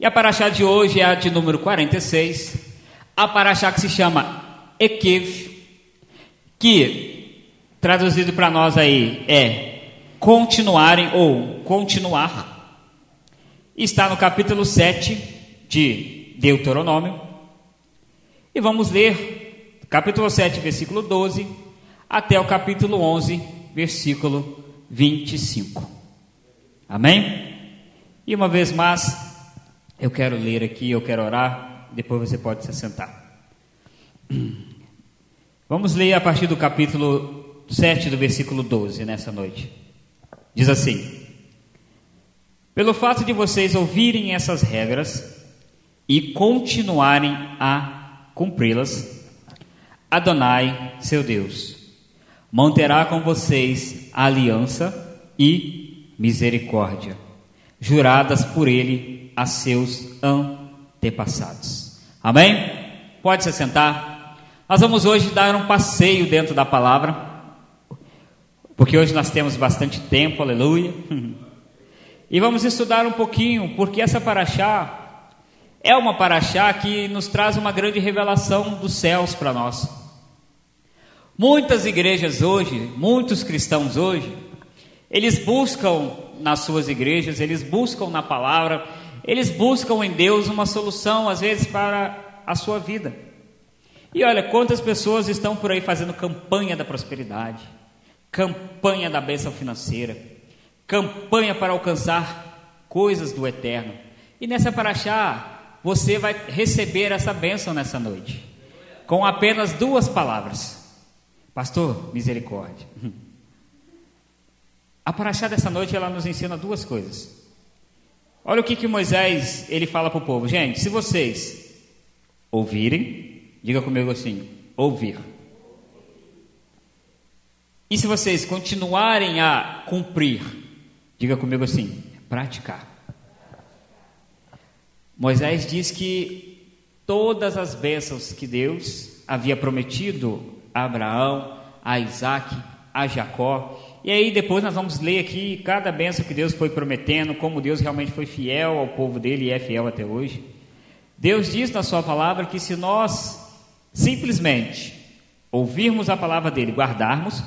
E a paraxá de hoje é a de número 46, a paraxá que se chama Ekev, que traduzido para nós aí é continuarem ou continuar, está no capítulo 7 de Deuteronômio, e vamos ler capítulo 7, versículo 12, até o capítulo 11, versículo 25. Amém? E uma vez mais, eu quero ler aqui, eu quero orar, depois você pode se assentar. Vamos ler a partir do capítulo 7, do versículo 12, nessa noite. Diz assim: pelo fato de vocês ouvirem essas regras e continuarem a cumpri-las, Adonai, seu Deus, manterá com vocês a aliança e misericórdia, juradas por ele a seus antepassados. Amém? Pode se sentar. Nós vamos hoje dar um passeio dentro da palavra, porque hoje nós temos bastante tempo, aleluia. E vamos estudar um pouquinho, porque essa paraxá é uma paraxá que nos traz uma grande revelação dos céus para nós. Muitas igrejas hoje, muitos cristãos hoje, eles buscam nas suas igrejas, eles buscam na palavra, eles buscam em Deus uma solução, às vezes, para a sua vida. E olha, quantas pessoas estão por aí fazendo campanha da prosperidade, campanha da bênção financeira, campanha para alcançar coisas do eterno. E nessa paraxá, você vai receber essa bênção nessa noite, com apenas 2 palavras. Pastor, misericórdia. A paraxá dessa noite, ela nos ensina 2 coisas. Olha o que Moisés, ele fala para o povo. Gente, se vocês ouvirem, diga comigo assim, ouvir. E se vocês continuarem a cumprir, diga comigo assim, praticar. Moisés diz que todas as bênçãos que Deus havia prometido a Abraão, a Isaac, a Jacó. E aí depois nós vamos ler aqui cada bênção que Deus foi prometendo, como Deus realmente foi fiel ao povo dele e é fiel até hoje. Deus diz na sua palavra que se nós simplesmente ouvirmos a palavra dele, guardarmos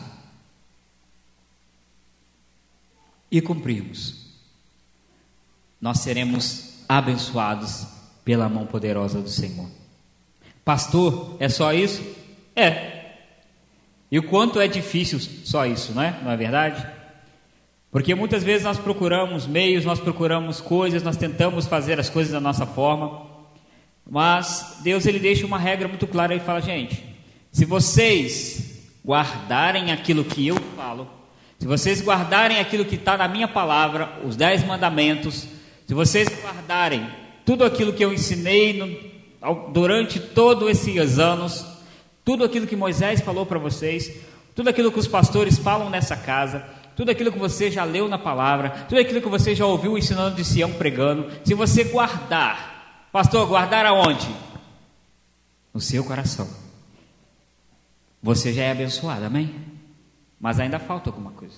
e cumprirmos, nós seremos abençoados pela mão poderosa do Senhor. Pastor, é só isso? É. E o quanto é difícil só isso, não é verdade? Porque muitas vezes nós procuramos meios, nós procuramos coisas, nós tentamos fazer as coisas da nossa forma, mas Deus, ele deixa uma regra muito clara e fala: gente, se vocês guardarem aquilo que eu falo, se vocês guardarem aquilo que está na minha palavra, os 10 mandamentos, se vocês guardarem tudo aquilo que eu ensinei durante todos esses anos, tudo aquilo que Moisés falou para vocês, tudo aquilo que os pastores falam nessa casa, tudo aquilo que você já leu na palavra, tudo aquilo que você já ouviu o ensinando de Sião pregando, se você guardar, pastor, guardar aonde? No seu coração, você já é abençoado, amém? Mas ainda falta alguma coisa.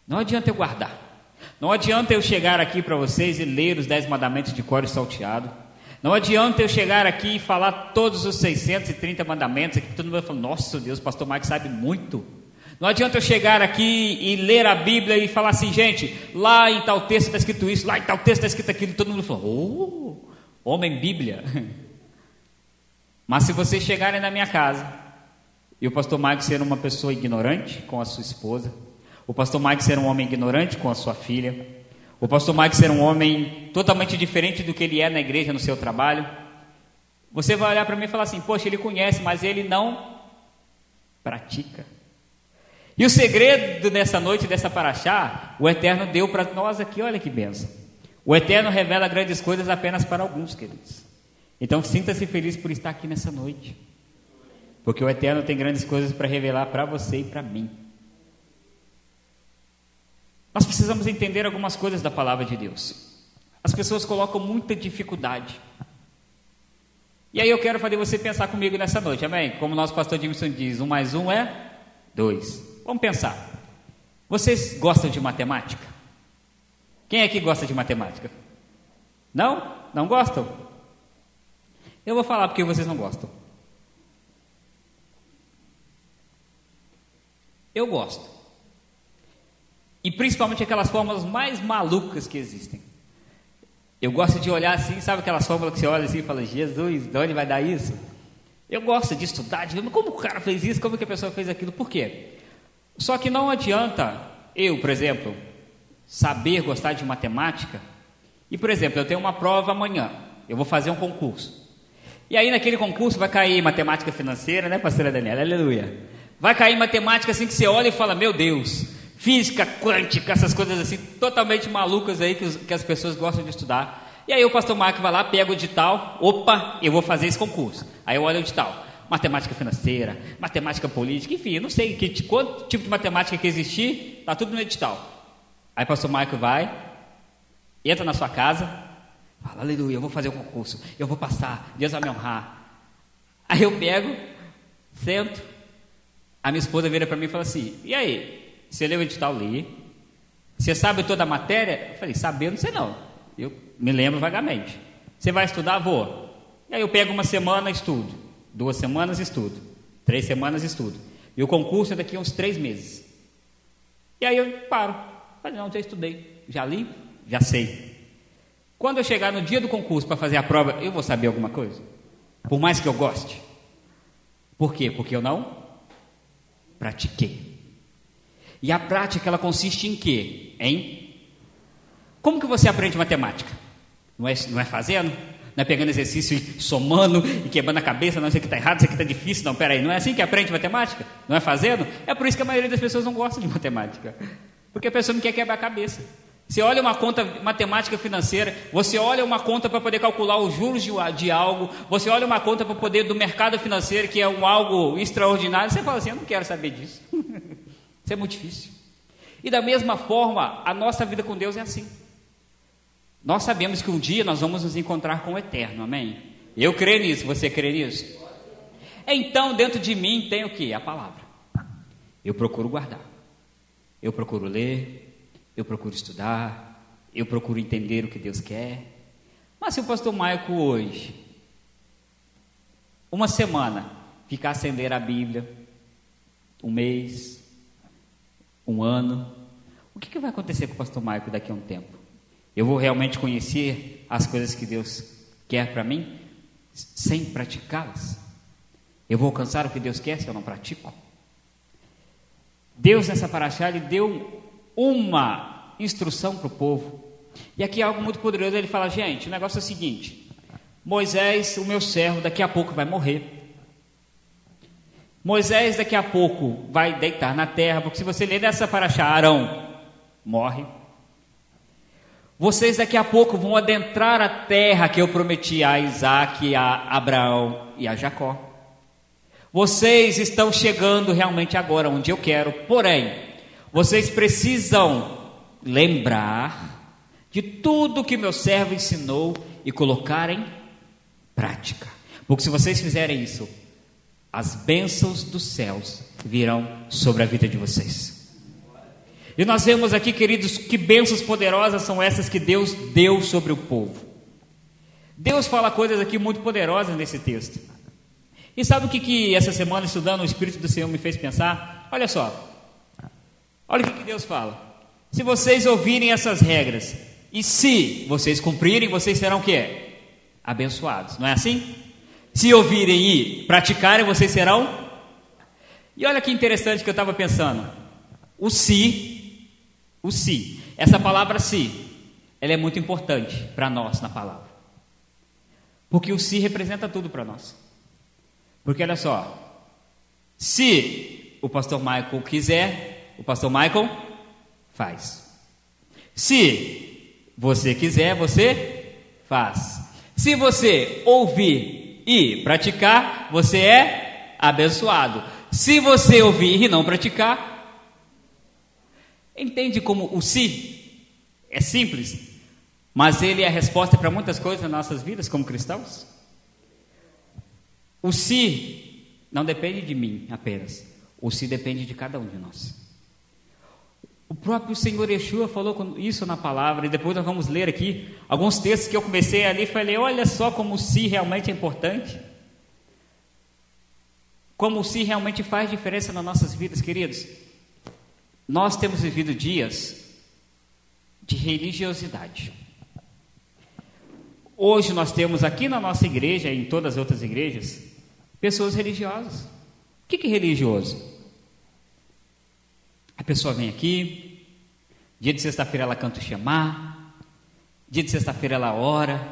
Não adianta eu guardar, não adianta eu chegar aqui para vocês e ler os 10 mandamentos de cor e salteado. Não adianta eu chegar aqui e falar todos os 630 mandamentos, aqui todo mundo vai falar: nossa Deus, o pastor Mike sabe muito. Não adianta eu chegar aqui e ler a Bíblia e falar assim: gente, lá em tal texto está escrito isso, lá em tal texto está escrito aquilo, todo mundo fala: oh, homem Bíblia. Mas se vocês chegarem na minha casa e o pastor Mike ser uma pessoa ignorante com a sua esposa, o pastor Mike ser um homem ignorante com a sua filha, o pastor Mike ser um homem totalmente diferente do que ele é na igreja, no seu trabalho, você vai olhar para mim e falar assim: poxa, ele conhece, mas ele não pratica. E o segredo dessa noite, dessa paraxá, o Eterno deu para nós aqui, olha que bênção. O Eterno revela grandes coisas apenas para alguns, queridos. Então sinta-se feliz por estar aqui nessa noite, porque o Eterno tem grandes coisas para revelar para você e para mim. Nós precisamos entender algumas coisas da palavra de Deus. As pessoas colocam muita dificuldade. E aí eu quero fazer você pensar comigo nessa noite, amém? Como o nosso pastor Jameson diz, 1 mais 1 é 2. Vamos pensar. Vocês gostam de matemática? Quem aqui gosta de matemática? Não? Não gostam? Eu vou falar porque vocês não gostam. Eu gosto. E principalmente aquelas fórmulas mais malucas que existem. Eu gosto de olhar assim, sabe aquelas fórmulas que você olha assim e fala, Jesus, de onde vai dar isso? Eu gosto de estudar, de ver como o cara fez isso, como que a pessoa fez aquilo, por quê? Só que não adianta eu, por exemplo, saber gostar de matemática e, por exemplo, eu tenho uma prova amanhã, eu vou fazer um concurso. E aí naquele concurso vai cair matemática financeira, né, pastora Daniela? Aleluia. Vai cair matemática assim que você olha e fala, meu Deus, física quântica, essas coisas assim, totalmente malucas aí que as pessoas gostam de estudar. E aí o pastor Marco vai lá, pega o edital, opa, eu vou fazer esse concurso. Aí eu olho o edital, matemática financeira, matemática política, enfim, eu não sei quanto tipo de matemática que existir, está tudo no edital. Aí o pastor Marco vai, entra na sua casa, fala, aleluia, eu vou fazer o concurso, eu vou passar, Deus vai me honrar. Aí eu pego, sento, a minha esposa vira para mim e fala assim, e aí? Você leu o edital, li. Você sabe toda a matéria? Eu falei, saber, não sei não. Eu me lembro vagamente. Você vai estudar? Vou. E aí eu pego uma semana, estudo. 2 semanas, estudo. 3 semanas, estudo. E o concurso é daqui a uns 3 meses. E aí eu paro. Falei, não, já estudei. Já li, já sei. Quando eu chegar no dia do concurso para fazer a prova, eu vou saber alguma coisa? Por mais que eu goste. Por quê? Porque eu não pratiquei. E a prática, ela consiste em quê? Como que você aprende matemática? Não é fazendo? Não é pegando exercício e somando e quebrando a cabeça, não, isso aqui está errado, isso aqui está difícil, não, peraí, não é assim que aprende matemática? Não é fazendo? É por isso que a maioria das pessoas não gosta de matemática. Porque a pessoa não quer quebrar a cabeça. Você olha uma conta matemática financeira, você olha uma conta para poder calcular os juros de algo, você olha uma conta para poder do mercado financeiro, que é algo extraordinário, você fala assim, eu não quero saber disso. Isso é muito difícil. E da mesma forma, a nossa vida com Deus é assim. Nós sabemos que um dia nós vamos nos encontrar com o Eterno, amém? Eu creio nisso, você crê nisso? Então, dentro de mim tem o que? A palavra. Eu procuro guardar. Eu procuro ler. Eu procuro estudar. Eu procuro entender o que Deus quer. Mas se o pastor Maico hoje, uma semana, ficasse a ler a Bíblia, 1 mês, 1 ano, o que vai acontecer com o pastor Maico daqui a um tempo? Eu vou realmente conhecer as coisas que Deus quer para mim sem praticá-las? Eu vou alcançar o que Deus quer se eu não pratico? Deus nessa paraxá, ele deu uma instrução para o povo. E aqui é algo muito poderoso. Ele fala, gente, o negócio é o seguinte, Moisés, o meu servo, daqui a pouco vai morrer. Moisés daqui a pouco vai deitar na terra, porque se você ler nessa paraxá, Arão morre. Vocês daqui a pouco vão adentrar a terra que eu prometi a Isaac, a Abraão e a Jacó. Vocês estão chegando realmente agora onde eu quero, porém, vocês precisam lembrar de tudo que meu servo ensinou e colocar em prática. Porque se vocês fizerem isso, as bênçãos dos céus virão sobre a vida de vocês. E nós vemos aqui, queridos, que bênçãos poderosas são essas que Deus deu sobre o povo. Deus fala coisas aqui muito poderosas nesse texto. E sabe o que essa semana, estudando, o Espírito do Senhor me fez pensar? Olha só. Olha o que Deus fala. Se vocês ouvirem essas regras, e se vocês cumprirem, vocês serão o quê? Abençoados. Não é assim? Se ouvirem e praticarem, vocês serão. E olha que interessante que eu estava pensando. O se, essa palavra se, ela é muito importante para nós na palavra. Porque o se representa tudo para nós. Porque olha só, se o pastor Michael quiser, o pastor Michael faz. Se você quiser, você faz. Se você ouvir e praticar, você é abençoado. Se você ouvir e não praticar, entende como o se é simples? mas ele é a resposta para muitas coisas nas nossas vidas como cristãos. O se não depende de mim apenas, o se depende de cada um de nós. O próprio Senhor Yeshua falou isso na palavra, e depois nós vamos ler aqui alguns textos que eu comecei ali e falei, olha só como o se realmente é importante, como o se realmente faz diferença nas nossas vidas, queridos. Nós temos vivido dias de religiosidade. Hoje nós temos aqui na nossa igreja e em todas as outras igrejas pessoas religiosas. O que é religioso? A pessoa vem aqui, dia de sexta-feira ela canta o Shema, dia de sexta-feira ela ora,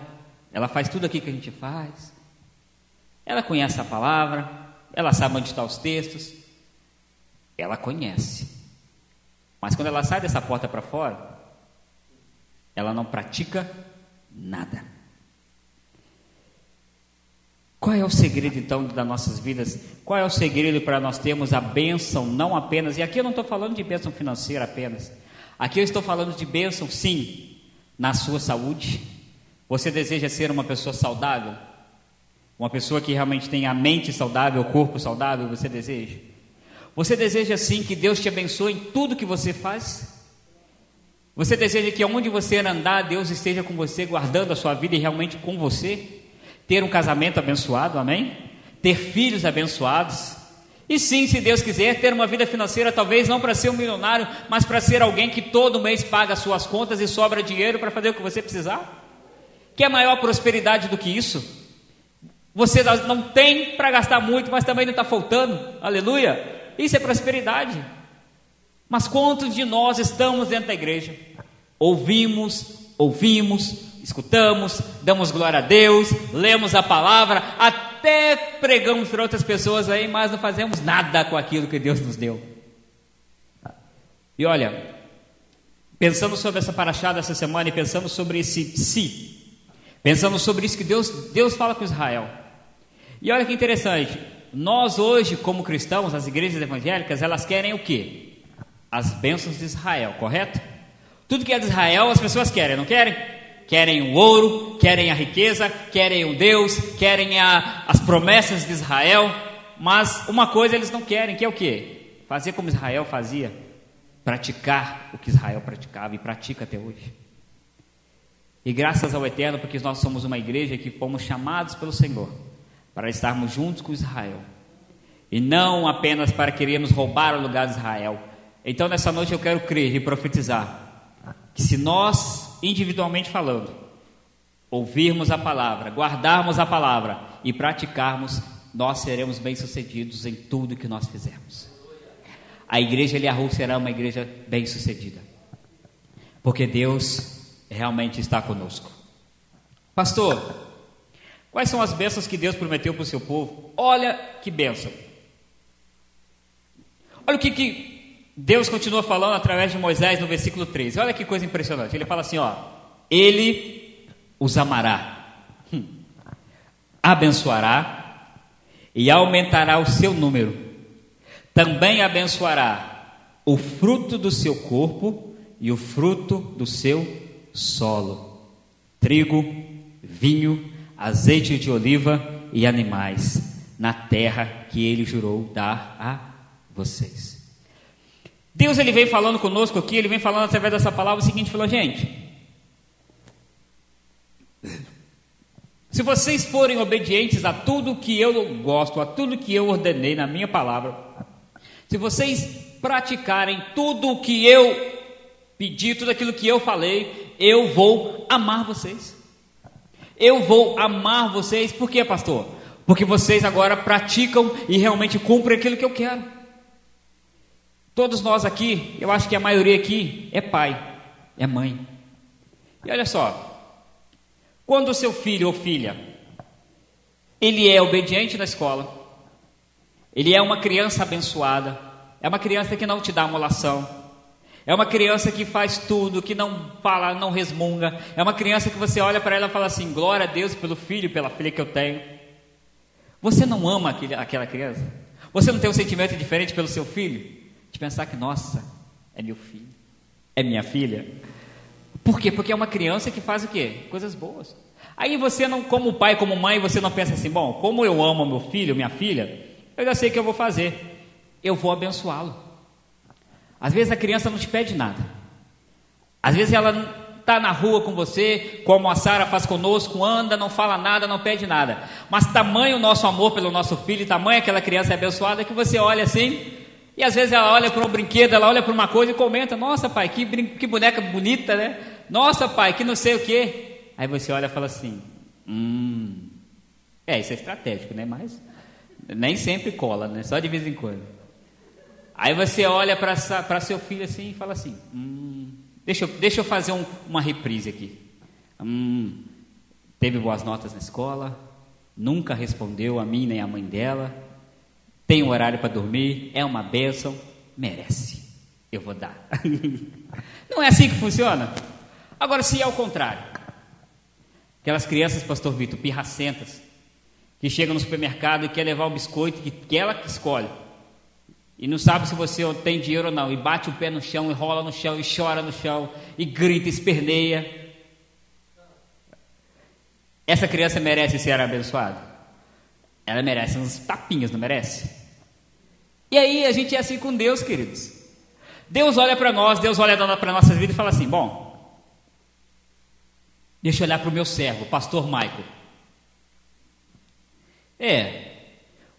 ela faz tudo aquilo que a gente faz, ela conhece a palavra, ela sabe onde estão os textos, ela conhece, mas quando ela sai dessa porta para fora, ela não pratica nada. Qual é o segredo então das nossas vidas? Qual é o segredo para nós termos a bênção, não apenas, e aqui eu não estou falando de bênção financeira apenas, aqui eu estou falando de bênção sim, na sua saúde. Você deseja ser uma pessoa saudável? Uma pessoa que realmente tem a mente saudável, o corpo saudável, você deseja? Você deseja sim que Deus te abençoe em tudo que você faz? Você deseja que onde você andar, Deus esteja com você, guardando a sua vida e realmente com você? Ter um casamento abençoado, amém? Ter filhos abençoados. E sim, se Deus quiser, ter uma vida financeira, talvez não para ser um milionário, mas para ser alguém que todo mês paga as suas contas e sobra dinheiro para fazer o que você precisar. Quer maior prosperidade do que isso? Você não tem para gastar muito, mas também não está faltando, aleluia. Isso é prosperidade. Mas quantos de nós estamos dentro da igreja? Ouvimos, escutamos, damos glória a Deus, lemos a palavra, até pregamos para outras pessoas aí, mas não fazemos nada com aquilo que Deus nos deu. E olha, pensando sobre essa paraxá dessa semana e pensando sobre esse si, pensando sobre isso que Deus fala com Israel. E olha que interessante, nós hoje como cristãos, as igrejas evangélicas, elas querem o quê? As bênçãos de Israel, correto? Tudo que é de Israel as pessoas querem, não querem? Querem o ouro, querem a riqueza, querem o Deus, querem as promessas de Israel, mas uma coisa eles não querem, que é o quê? Fazer como Israel fazia, praticar o que Israel praticava e pratica até hoje. E graças ao Eterno, porque nós somos uma igreja que fomos chamados pelo Senhor para estarmos juntos com Israel, e não apenas para querermos roubar o lugar de Israel. Então nessa noite eu quero crer e profetizar que se nós, individualmente falando, ouvirmos a palavra, guardarmos a palavra e praticarmos, nós seremos bem-sucedidos em tudo que nós fizermos. A igreja Eliahu será uma igreja bem-sucedida, porque Deus realmente está conosco. Pastor, quais são as bênçãos que Deus prometeu para o seu povo? Olha que bênção. Olha o que Deus continua falando através de Moisés no versículo 13. Olha que coisa impressionante. Ele fala assim, Ele os amará, abençoará e aumentará o seu número. Também abençoará o fruto do seu corpo e o fruto do seu solo, trigo, vinho, azeite de oliva e animais, na terra que Ele jurou dar a vocês. Deus ele vem falando conosco aqui, ele vem falando através dessa palavra o seguinte, falou, gente, se vocês forem obedientes a tudo que eu gosto, a tudo que eu ordenei na minha palavra, se vocês praticarem tudo o que eu pedi, tudo aquilo que eu falei, eu vou amar vocês. Eu vou amar vocês, por quê, pastor? Porque vocês agora praticam e realmente cumprem aquilo que eu quero. Todos nós aqui, eu acho que a maioria aqui é pai, é mãe. E olha só, quando o seu filho ou filha, ele é obediente na escola, ele é uma criança abençoada, é uma criança que não te dá amolação, é uma criança que faz tudo, que não fala, não resmunga, é uma criança que você olha para ela e fala assim, glória a Deus pelo filho, pela filha que eu tenho. Você não ama aquela criança? Você não tem um sentimento diferente pelo seu filho? De pensar que, nossa, é meu filho, é minha filha. Por quê? Porque é uma criança que faz o quê? Coisas boas. Aí você não, como pai, como mãe, você não pensa assim, bom, como eu amo meu filho, minha filha, eu já sei o que eu vou fazer. Eu vou abençoá-lo. Às vezes a criança não te pede nada. Às vezes ela está na rua com você, como a Sara faz conosco, anda, não fala nada, não pede nada. Mas tamanho o nosso amor pelo nosso filho, tamanho aquela criança é abençoada, que você olha assim, e às vezes ela olha para um brinquedo, ela olha para uma coisa e comenta, nossa pai, que boneca bonita, né? Nossa pai, que não sei o quê. Aí você olha e fala assim, isso é estratégico, né? Mas nem sempre cola, né? Só de vez em quando. Aí você olha para seu filho assim e fala assim, deixa eu fazer uma reprise aqui. Teve boas notas na escola, nunca respondeu a mim nem a mãe dela, tem um horário para dormir, é uma bênção, merece, eu vou dar. Não é assim que funciona? Agora, se é ao contrário, aquelas crianças, pastor Vitor, pirracentas, que chegam no supermercado e quer levar o biscoito que ela que escolhe, e não sabe se você tem dinheiro ou não, e bate o pé no chão, e rola no chão, e chora no chão, e grita, esperneia. Essa criança merece ser abençoada? Ela merece uns tapinhas, não merece? E aí a gente é assim com Deus, queridos. Deus olha para nós, Deus olha para nossas vidas e fala assim, bom, deixa eu olhar para o meu servo, pastor Michael.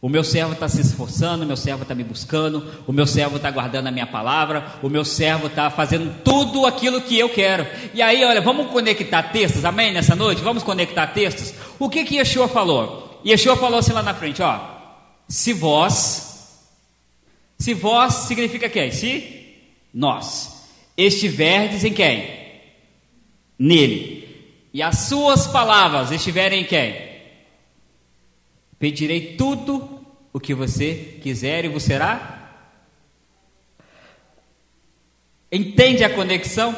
O meu servo está se esforçando, o meu servo está me buscando, o meu servo está guardando a minha palavra, o meu servo está fazendo tudo aquilo que eu quero. E aí, olha, vamos conectar textos, amém? Nessa noite, vamos conectar textos. O que Yeshua falou? Yeshua falou assim lá na frente, ó, se vós significa quem? Se nós estiverdes em quem? Nele. E as suas palavras estiverem em quem? Pedirei tudo o que você quiser e vos será. Entende a conexão?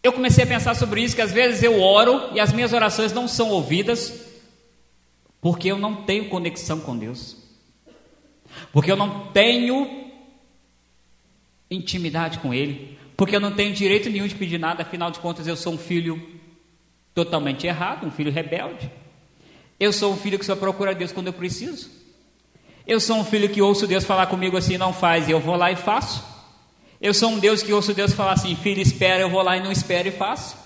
Eu comecei a pensar sobre isso, que às vezes eu oro e as minhas orações não são ouvidas porque eu não tenho conexão com Deus, porque eu não tenho intimidade com Ele, porque eu não tenho direito nenhum de pedir nada. Afinal de contas, eu sou um filho totalmente errado, um filho rebelde. Eu sou um filho que só procura Deus quando eu preciso. Eu sou um filho que ouço Deus falar comigo assim, não faz, e eu vou lá e faço. Eu sou um Deus que ouço Deus falar assim, filho, espera, eu vou lá e não espero e faço.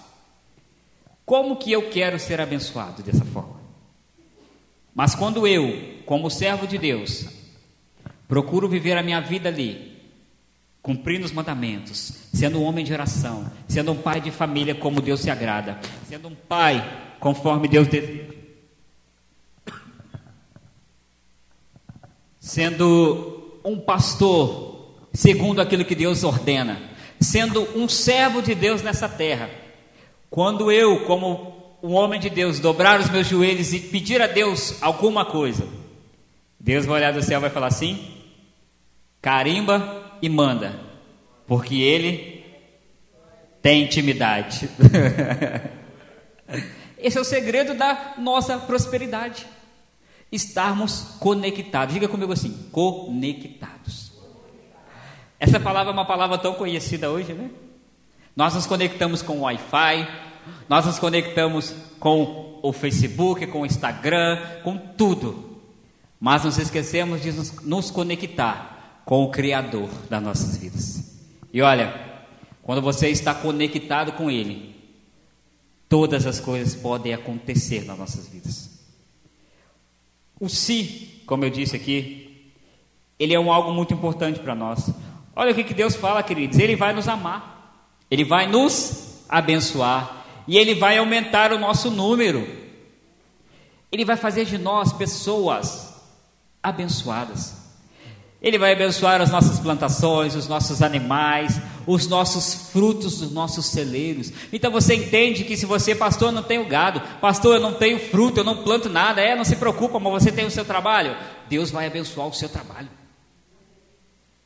Como que eu quero ser abençoado dessa forma? Mas quando eu, como servo de Deus, procuro viver a minha vida ali, cumprindo os mandamentos, sendo um homem de oração, sendo um pai de família como Deus se agrada, sendo um pai conforme Deus deseja, sendo um pastor segundo aquilo que Deus ordena, sendo um servo de Deus nessa terra. Quando eu, como um homem de Deus, dobrar os meus joelhos e pedir a Deus alguma coisa, Deus vai olhar do céu e vai falar assim, carimba e manda, porque Ele tem intimidade. Esse é o segredo da nossa prosperidade. Estarmos conectados. Diga comigo assim, conectados. Essa palavra é uma palavra tão conhecida hoje, né? Nós nos conectamos com o Wi-Fi, nós nos conectamos com o Facebook, com o Instagram, com tudo. Mas nos esquecemos de nos conectar com o Criador das nossas vidas. E olha, quando você está conectado com Ele, todas as coisas podem acontecer nas nossas vidas. O se, como eu disse aqui, ele é algo muito importante para nós. Olha o que Deus fala, queridos, Ele vai nos amar, Ele vai nos abençoar, e Ele vai aumentar o nosso número, Ele vai fazer de nós pessoas abençoadas. Ele vai abençoar as nossas plantações, os nossos animais, os nossos frutos dos nossos celeiros. Então você entende que se você, pastor, não tem o gado, pastor, eu não tenho fruto, eu não planto nada, não se preocupa, mas você tem o seu trabalho, Deus vai abençoar o seu trabalho.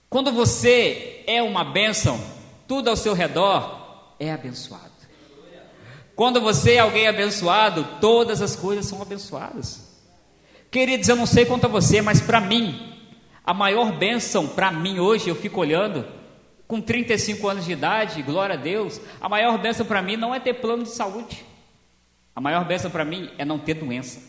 Quando você é uma bênção, tudo ao seu redor é abençoado. Quando você é alguém abençoado, todas as coisas são abençoadas. Queridos, eu não sei quanto a você, mas para mim, a maior bênção para mim hoje, eu fico olhando, com 35 anos de idade, glória a Deus, a maior bênção para mim não é ter plano de saúde. A maior bênção para mim é não ter doença.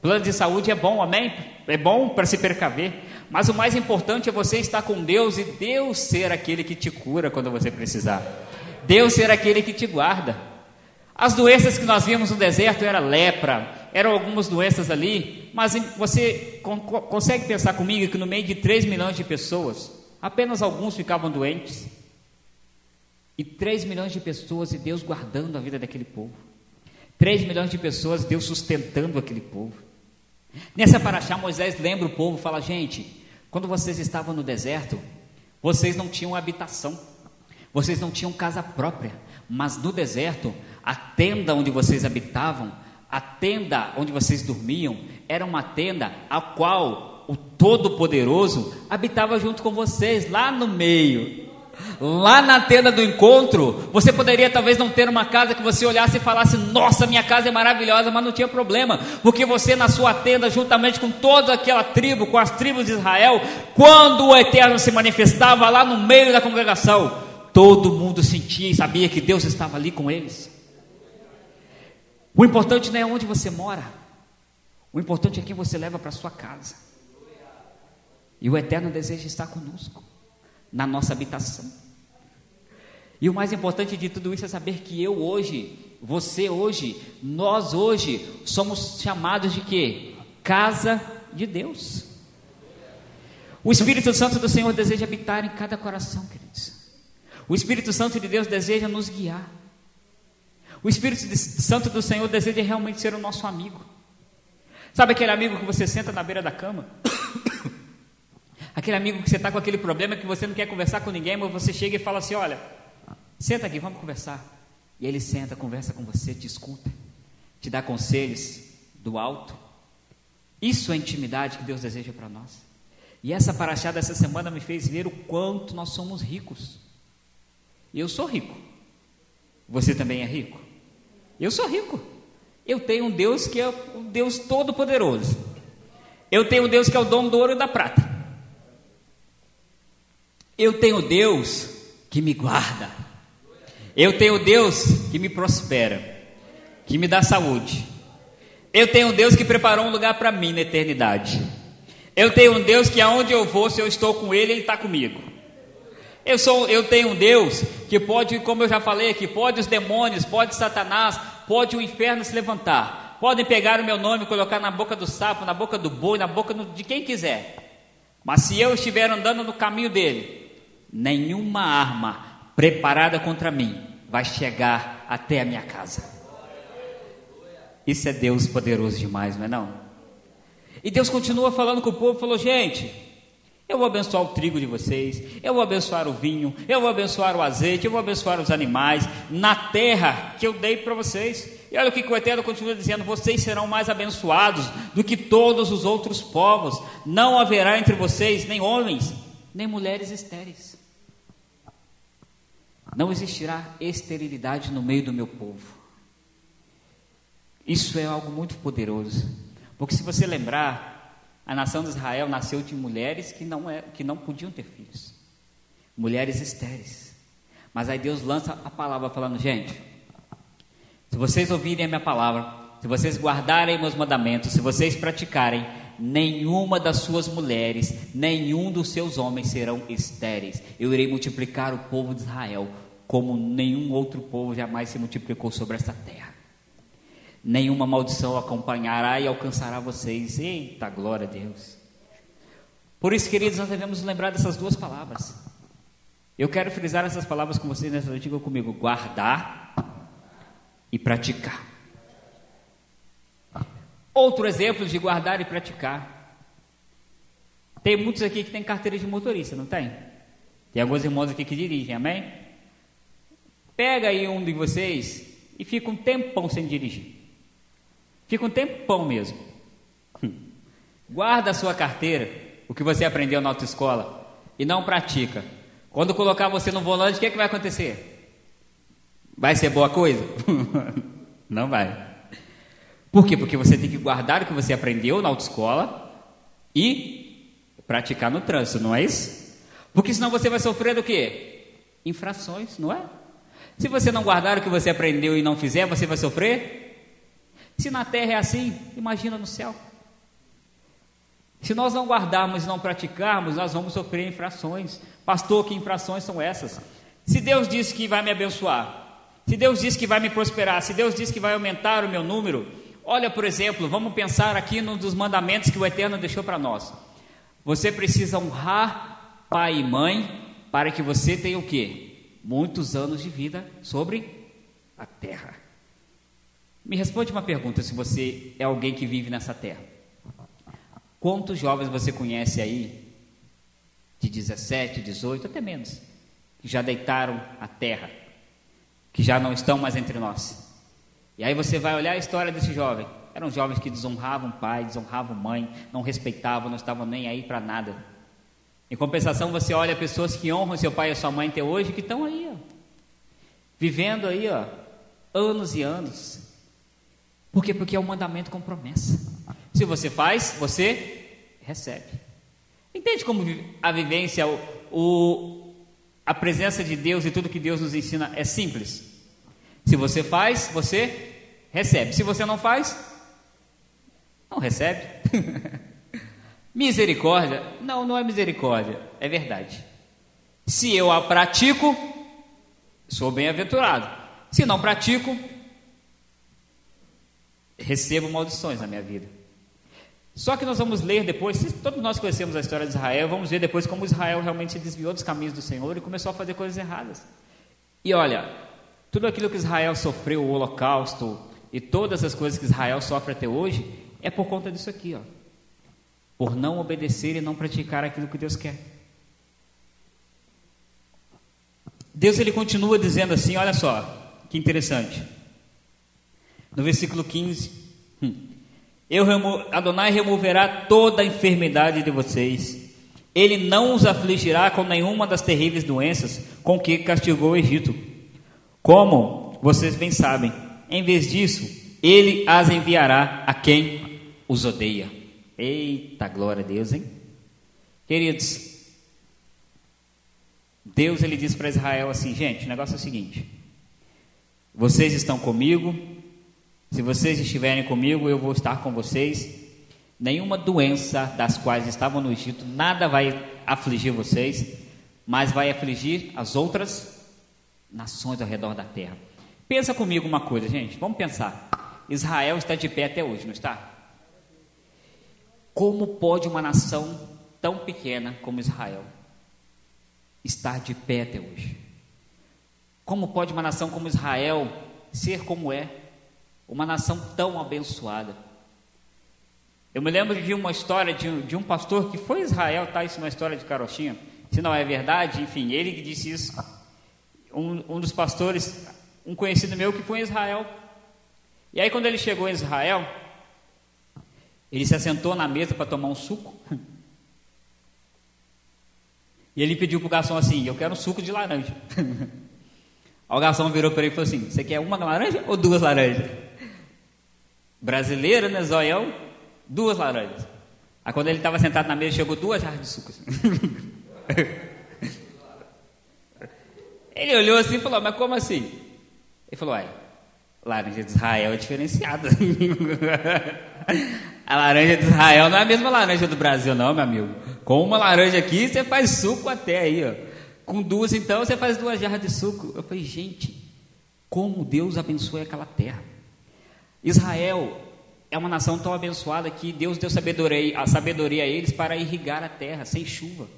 Plano de saúde é bom, amém? É bom para se precaver, mas o mais importante é você estar com Deus e Deus ser aquele que te cura quando você precisar. Deus ser aquele que te guarda. As doenças que nós vimos no deserto era lepra, eram algumas doenças ali, mas você consegue pensar comigo que no meio de 3 milhões de pessoas, apenas alguns ficavam doentes? E 3 milhões de pessoas e Deus guardando a vida daquele povo. 3 milhões de pessoas, Deus sustentando aquele povo. Nessa paraxá, Moisés lembra o povo, fala: gente, quando vocês estavam no deserto, vocês não tinham habitação, vocês não tinham casa própria, mas no deserto, a tenda onde vocês habitavam, a tenda onde vocês dormiam, era uma tenda a qual o Todo-Poderoso habitava junto com vocês, lá no meio. Lá na tenda do encontro, você poderia talvez não ter uma casa que você olhasse e falasse: nossa, minha casa é maravilhosa, mas não tinha problema, porque você na sua tenda, juntamente com toda aquela tribo, com as tribos de Israel, quando o Eterno se manifestava lá no meio da congregação, todo mundo sentia e sabia que Deus estava ali com eles. O importante não é onde você mora, o importante é quem você leva para a sua casa. E o Eterno deseja estar conosco, na nossa habitação. E o mais importante de tudo isso é saber que eu hoje, você hoje, nós hoje somos chamados de quê? Casa de Deus. O Espírito Santo do Senhor deseja habitar em cada coração, queridos. O Espírito Santo de Deus deseja nos guiar. O Espírito Santo do Senhor deseja realmente ser o nosso amigo. Sabe aquele amigo que você senta na beira da cama? Aquele amigo que você está com aquele problema que você não quer conversar com ninguém, mas você chega e fala assim: olha, senta aqui, vamos conversar. E ele senta, conversa com você, te escuta, te dá conselhos do alto. Isso é a intimidade que Deus deseja para nós. E essa paraxá dessa semana me fez ver o quanto nós somos ricos. Eu sou rico. Você também é rico? Eu sou rico. Eu tenho um Deus que é o Deus Todo-Poderoso. Eu tenho um Deus que é o dono do ouro e da prata. Eu tenho Deus que me guarda. Eu tenho Deus que me prospera, que me dá saúde. Eu tenho Deus que preparou um lugar para mim na eternidade. Eu tenho um Deus que aonde eu vou, se eu estou com Ele, Ele está comigo. Eu tenho um Deus que pode, como eu já falei aqui, pode os demônios, pode Satanás, pode o inferno se levantar. Podem pegar o meu nome e colocar na boca do sapo, na boca do boi, na boca de quem quiser. Mas se eu estiver andando no caminho dele, nenhuma arma preparada contra mim vai chegar até a minha casa. Isso é Deus poderoso demais, não é não? E Deus continua falando com o povo, falou: gente, eu vou abençoar o trigo de vocês, eu vou abençoar o vinho, eu vou abençoar o azeite, eu vou abençoar os animais, na terra que eu dei para vocês. E olha o que o Eterno continua dizendo: vocês serão mais abençoados do que todos os outros povos. Não haverá entre vocês nem homens, nem mulheres estéreis. Não existirá esterilidade no meio do meu povo. Isso é algo muito poderoso, porque se você lembrar, a nação de Israel nasceu de mulheres que não podiam ter filhos, mulheres estéreis. Mas aí Deus lança a palavra falando: gente, se vocês ouvirem a minha palavra, se vocês guardarem meus mandamentos, se vocês praticarem, nenhuma das suas mulheres, nenhum dos seus homens serão estéreis. Eu irei multiplicar o povo de Israel como nenhum outro povo jamais se multiplicou sobre essa terra. Nenhuma maldição acompanhará e alcançará vocês. Eita, glória a Deus. Por isso, queridos, nós devemos lembrar dessas duas palavras. Eu quero frisar essas palavras com vocês nessa noite. Diga comigo: guardar e praticar. Outro exemplo de guardar e praticar. Tem muitos aqui que têm carteira de motorista, não tem? Tem alguns irmãos aqui que dirigem, amém? Pega aí um de vocês e fica um tempão sem dirigir. Fica um tempão mesmo. Guarda a sua carteira, o que você aprendeu na autoescola, e não pratica. Quando colocar você no volante, o que é que vai acontecer? Vai ser boa coisa? Não vai. Por quê? Porque você tem que guardar o que você aprendeu na autoescola e praticar no trânsito, não é isso? Porque senão você vai sofrer do quê? Infrações, não é? Se você não guardar o que você aprendeu e não fizer, você vai sofrer? Se na terra é assim, imagina no céu. Se nós não guardarmos e não praticarmos, nós vamos sofrer infrações. Pastor, que infrações são essas? Se Deus disse que vai me abençoar, se Deus disse que vai me prosperar, se Deus disse que vai aumentar o meu número, olha, por exemplo, vamos pensar aqui num dos mandamentos que o Eterno deixou para nós. Você precisa honrar pai e mãe para que você tenha o quê? Muitos anos de vida sobre a terra. Me responde uma pergunta, se você é alguém que vive nessa terra. Quantos jovens você conhece aí, de 17, 18, até menos, que já deitaram a terra, que já não estão mais entre nós? E aí você vai olhar a história desse jovem. Eram jovens que desonravam pai, desonravam mãe, não respeitavam, não estavam nem aí para nada. Em compensação, você olha pessoas que honram seu pai e sua mãe até hoje, que estão aí, ó, vivendo aí, ó, anos e anos. Por quê? Porque é um mandamento com promessa. Se você faz, você recebe. Entende como a vivência, a presença de Deus e tudo que Deus nos ensina é simples? Se você faz, você recebe. Se você não faz, não recebe. Misericórdia? Não, não é misericórdia, é verdade. Se eu a pratico, sou bem-aventurado. Se não pratico, recebo maldições na minha vida. Só que nós vamos ler depois, todos nós conhecemos a história de Israel, vamos ver depois como Israel realmente se desviou dos caminhos do Senhor e começou a fazer coisas erradas. E olha, tudo aquilo que Israel sofreu, o holocausto e todas as coisas que Israel sofre até hoje, é por conta disso aqui, ó. Por não obedecer e não praticar aquilo que Deus quer. Deus, ele continua dizendo assim, olha só, que interessante. No versículo 15, Adonai removerá toda a enfermidade de vocês. Ele não os afligirá com nenhuma das terríveis doenças com que castigou o Egito. Como vocês bem sabem, em vez disso, ele as enviará a quem os odeia. Eita, glória a Deus, hein? Queridos, Deus, ele diz para Israel assim, gente, o negócio é o seguinte, vocês estão comigo, se vocês estiverem comigo, eu vou estar com vocês, nenhuma doença das quais estavam no Egito, nada vai afligir vocês, mas vai afligir as outras nações ao redor da terra. Pensa comigo uma coisa, gente, vamos pensar, Israel está de pé até hoje, não está? Como pode uma nação tão pequena como Israel estar de pé até hoje? Como pode uma nação como Israel ser como é? Uma nação tão abençoada. Eu me lembro de uma história de um pastor que foi a Israel, tá? Isso é uma história de carochinha. Se não é verdade, enfim, ele que disse isso. Um dos pastores, um conhecido meu que foi em Israel. E aí quando ele chegou em Israel, ele se assentou na mesa para tomar um suco. E ele pediu para o garçom assim, eu quero um suco de laranja. Aí o garçom virou para ele e falou assim, você quer uma laranja ou duas laranjas? Brasileiro, né, zoião? 2 laranjas. Aí quando ele estava sentado na mesa, chegou 2 jarras de suco. Assim. Ele olhou assim e falou, mas como assim? Ele falou, laranja de Israel é diferenciada. A laranja de Israel não é a mesma laranja do Brasil não, meu amigo. Com uma laranja aqui, você faz suco até aí, ó. Com 2, então, você faz 2 jarras de suco. Eu falei, gente, como Deus abençoa aquela terra. Israel é uma nação tão abençoada que Deus deu a sabedoria a eles para irrigar a terra sem chuva.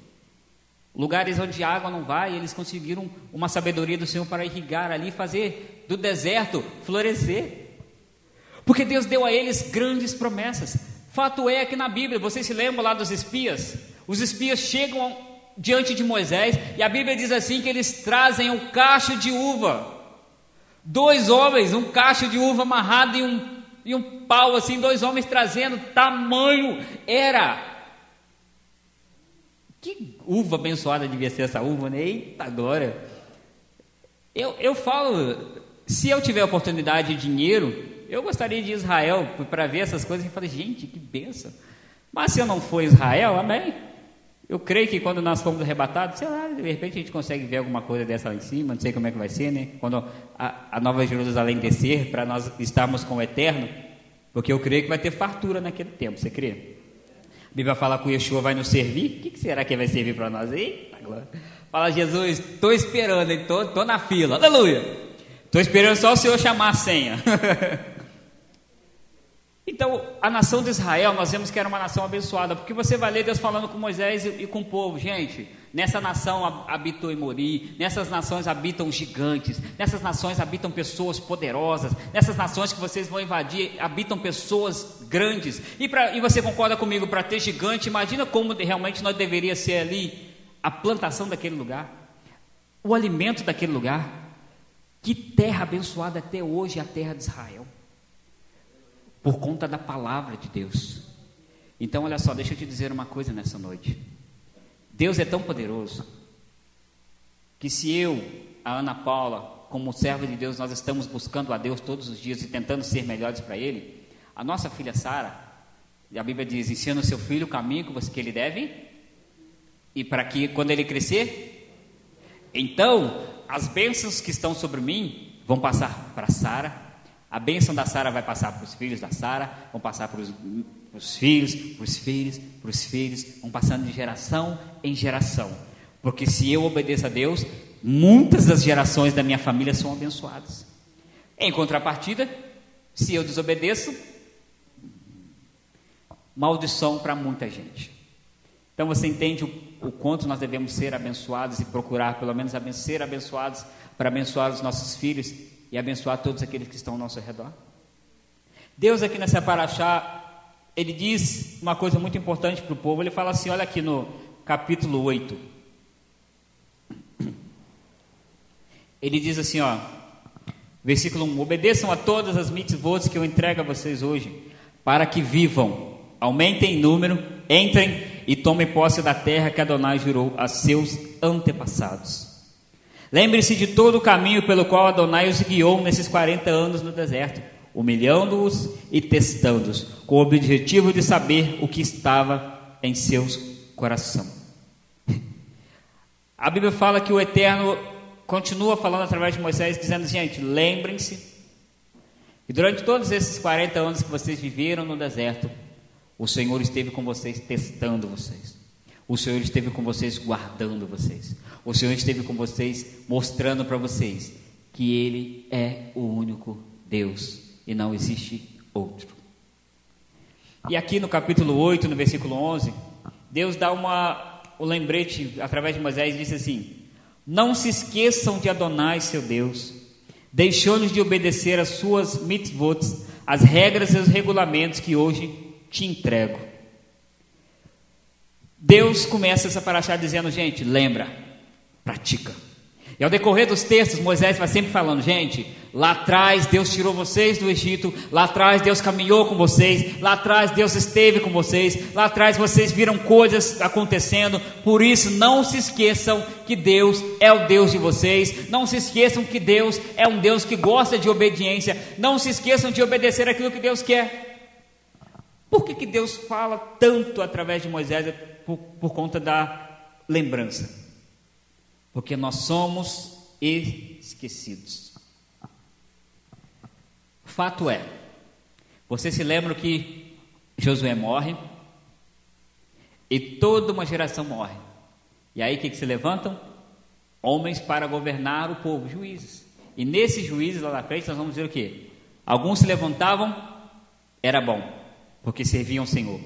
Lugares onde a água não vai, eles conseguiram uma sabedoria do Senhor para irrigar ali, fazer do deserto florescer. Porque Deus deu a eles grandes promessas. Fato é que na Bíblia, vocês se lembram lá dos espias? Os espias chegam diante de Moisés e a Bíblia diz assim que eles trazem um cacho de uva. 2 homens, um cacho de uva amarrado e um pau assim, 2 homens trazendo, tamanho era. Que uva abençoada devia ser essa uva, né? Eita glória! Eu falo, se eu tiver oportunidade e dinheiro, eu gostaria de ir a Israel para ver essas coisas e falei, gente, que bênção. Mas se eu não for a Israel, amém. Eu creio que quando nós fomos arrebatados, sei lá, de repente a gente consegue ver alguma coisa dessa lá em cima, não sei como é que vai ser, né? Quando a Nova Jerusalém descer, para nós estarmos com o Eterno, porque eu creio que vai ter fartura naquele tempo, você crê? A Bíblia fala que o Yeshua vai nos servir, o que será que vai servir para nós? Eita, glória. Fala, Jesus, estou esperando, estou na fila, aleluia, estou esperando só o Senhor chamar a senha. Então, a nação de Israel, nós vemos que era uma nação abençoada, porque você vai ler Deus falando com Moisés e com o povo. Gente, nessa nação habitam Emori, nessas nações habitam gigantes, nessas nações habitam pessoas poderosas, nessas nações que vocês vão invadir, habitam pessoas grandes. E você concorda comigo, para ter gigante, imagina como realmente nós deveria ser ali a plantação daquele lugar, o alimento daquele lugar. Que terra abençoada até hoje é a terra de Israel, por conta da palavra de Deus. Então olha só, deixa eu te dizer uma coisa nessa noite. Deus é tão poderoso, que se eu, a Ana Paula, como serva de Deus, nós estamos buscando a Deus todos os dias e tentando ser melhores para Ele, a nossa filha Sara, a Bíblia diz, ensina o seu filho o caminho que ele deve, e para que quando ele crescer, então as bênçãos que estão sobre mim vão passar para Sara. A bênção da Sara vai passar para os filhos da Sara, vão passar para os filhos, para os filhos, para os filhos, vão passando de geração em geração. Porque se eu obedeço a Deus, muitas das gerações da minha família são abençoadas. Em contrapartida, se eu desobedeço, maldição para muita gente. Então você entende o quanto nós devemos ser abençoados e procurar pelo menos ser abençoados para abençoar os nossos filhos e abençoar todos aqueles que estão ao nosso redor. Deus aqui nessa paraxá, ele diz uma coisa muito importante para o povo. Ele fala assim, olha aqui no capítulo 8. Ele diz assim, ó, versículo 1, obedeçam a todas as mitzvot que eu entrego a vocês hoje, para que vivam, aumentem em número, entrem e tomem posse da terra que Adonai jurou a seus antepassados. Lembre-se de todo o caminho pelo qual Adonai os guiou nesses 40 anos no deserto, humilhando-os e testando-os, com o objetivo de saber o que estava em seus corações. A Bíblia fala que o Eterno continua falando através de Moisés, dizendo, gente, lembrem-se que durante todos esses 40 anos que vocês viveram no deserto, o Senhor esteve com vocês, testando vocês. O Senhor esteve com vocês, guardando vocês. O Senhor esteve com vocês, mostrando para vocês que Ele é o único Deus e não existe outro. E aqui no capítulo 8, no versículo 11, Deus dá o lembrete através de Moisés, diz assim, não se esqueçam de Adonai, seu Deus, deixou-nos de obedecer às suas mitzvot, as regras e os regulamentos que hoje te entrego. Deus começa essa paraxá dizendo, gente, lembra, pratica. E ao decorrer dos textos, Moisés vai sempre falando, gente, lá atrás Deus tirou vocês do Egito, lá atrás Deus caminhou com vocês, lá atrás Deus esteve com vocês, lá atrás vocês viram coisas acontecendo, por isso não se esqueçam que Deus é o Deus de vocês, não se esqueçam que Deus é um Deus que gosta de obediência, não se esqueçam de obedecer aquilo que Deus quer. Por que Deus fala tanto através de Moisés? Por conta da lembrança. Porque nós somos esquecidos. Fato é, você se lembra que Josué morre e toda uma geração morre. E aí o que se levantam? Homens para governar o povo, juízes. E nesses juízes lá na frente nós vamos dizer o quê? Alguns se levantavam, era bom, porque serviam o Senhor.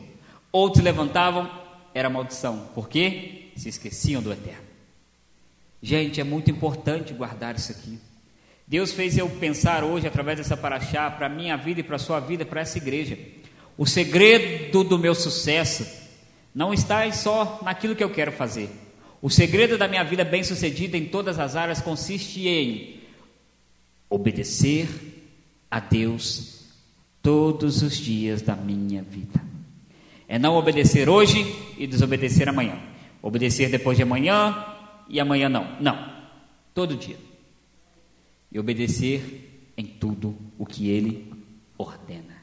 Outros se levantavam, era maldição, porque se esqueciam do Eterno. Gente, é muito importante guardar isso aqui. Deus fez eu pensar hoje, através dessa paraxá, para a minha vida e para a sua vida, para essa igreja. O segredo do meu sucesso não está só naquilo que eu quero fazer. O segredo da minha vida bem-sucedida em todas as áreas consiste em obedecer a Deus todos os dias da minha vida. É não obedecer hoje e desobedecer amanhã. Obedecer depois de amanhã e amanhã não. Não, todo dia. E obedecer em tudo o que Ele ordena.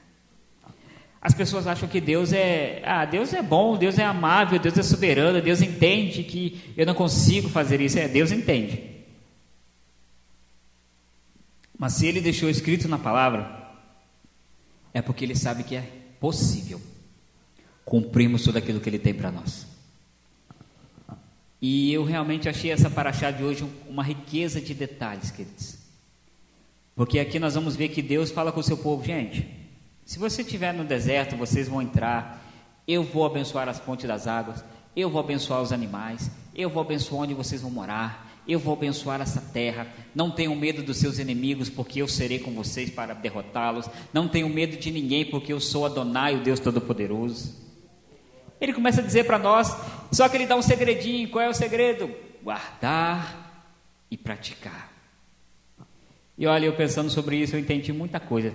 As pessoas acham que Deus Deus é bom, Deus é amável, Deus é soberano, Deus entende que eu não consigo fazer isso. Deus entende. Mas se Ele deixou escrito na palavra, é porque Ele sabe que é possível cumprirmos tudo aquilo que Ele tem para nós. E eu realmente achei essa paraxá de hoje uma riqueza de detalhes, queridos. Porque aqui nós vamos ver que Deus fala com o seu povo: gente, se você estiver no deserto, vocês vão entrar, eu vou abençoar as fontes das águas, eu vou abençoar os animais, eu vou abençoar onde vocês vão morar, eu vou abençoar essa terra. Não tenham medo dos seus inimigos, porque eu serei com vocês para derrotá-los. Não tenham medo de ninguém, porque eu sou Adonai, o Deus Todo-Poderoso. Ele começa a dizer para nós, só que ele dá um segredinho. Qual é o segredo? Guardar e praticar. E olha, eu pensando sobre isso, eu entendi muita coisa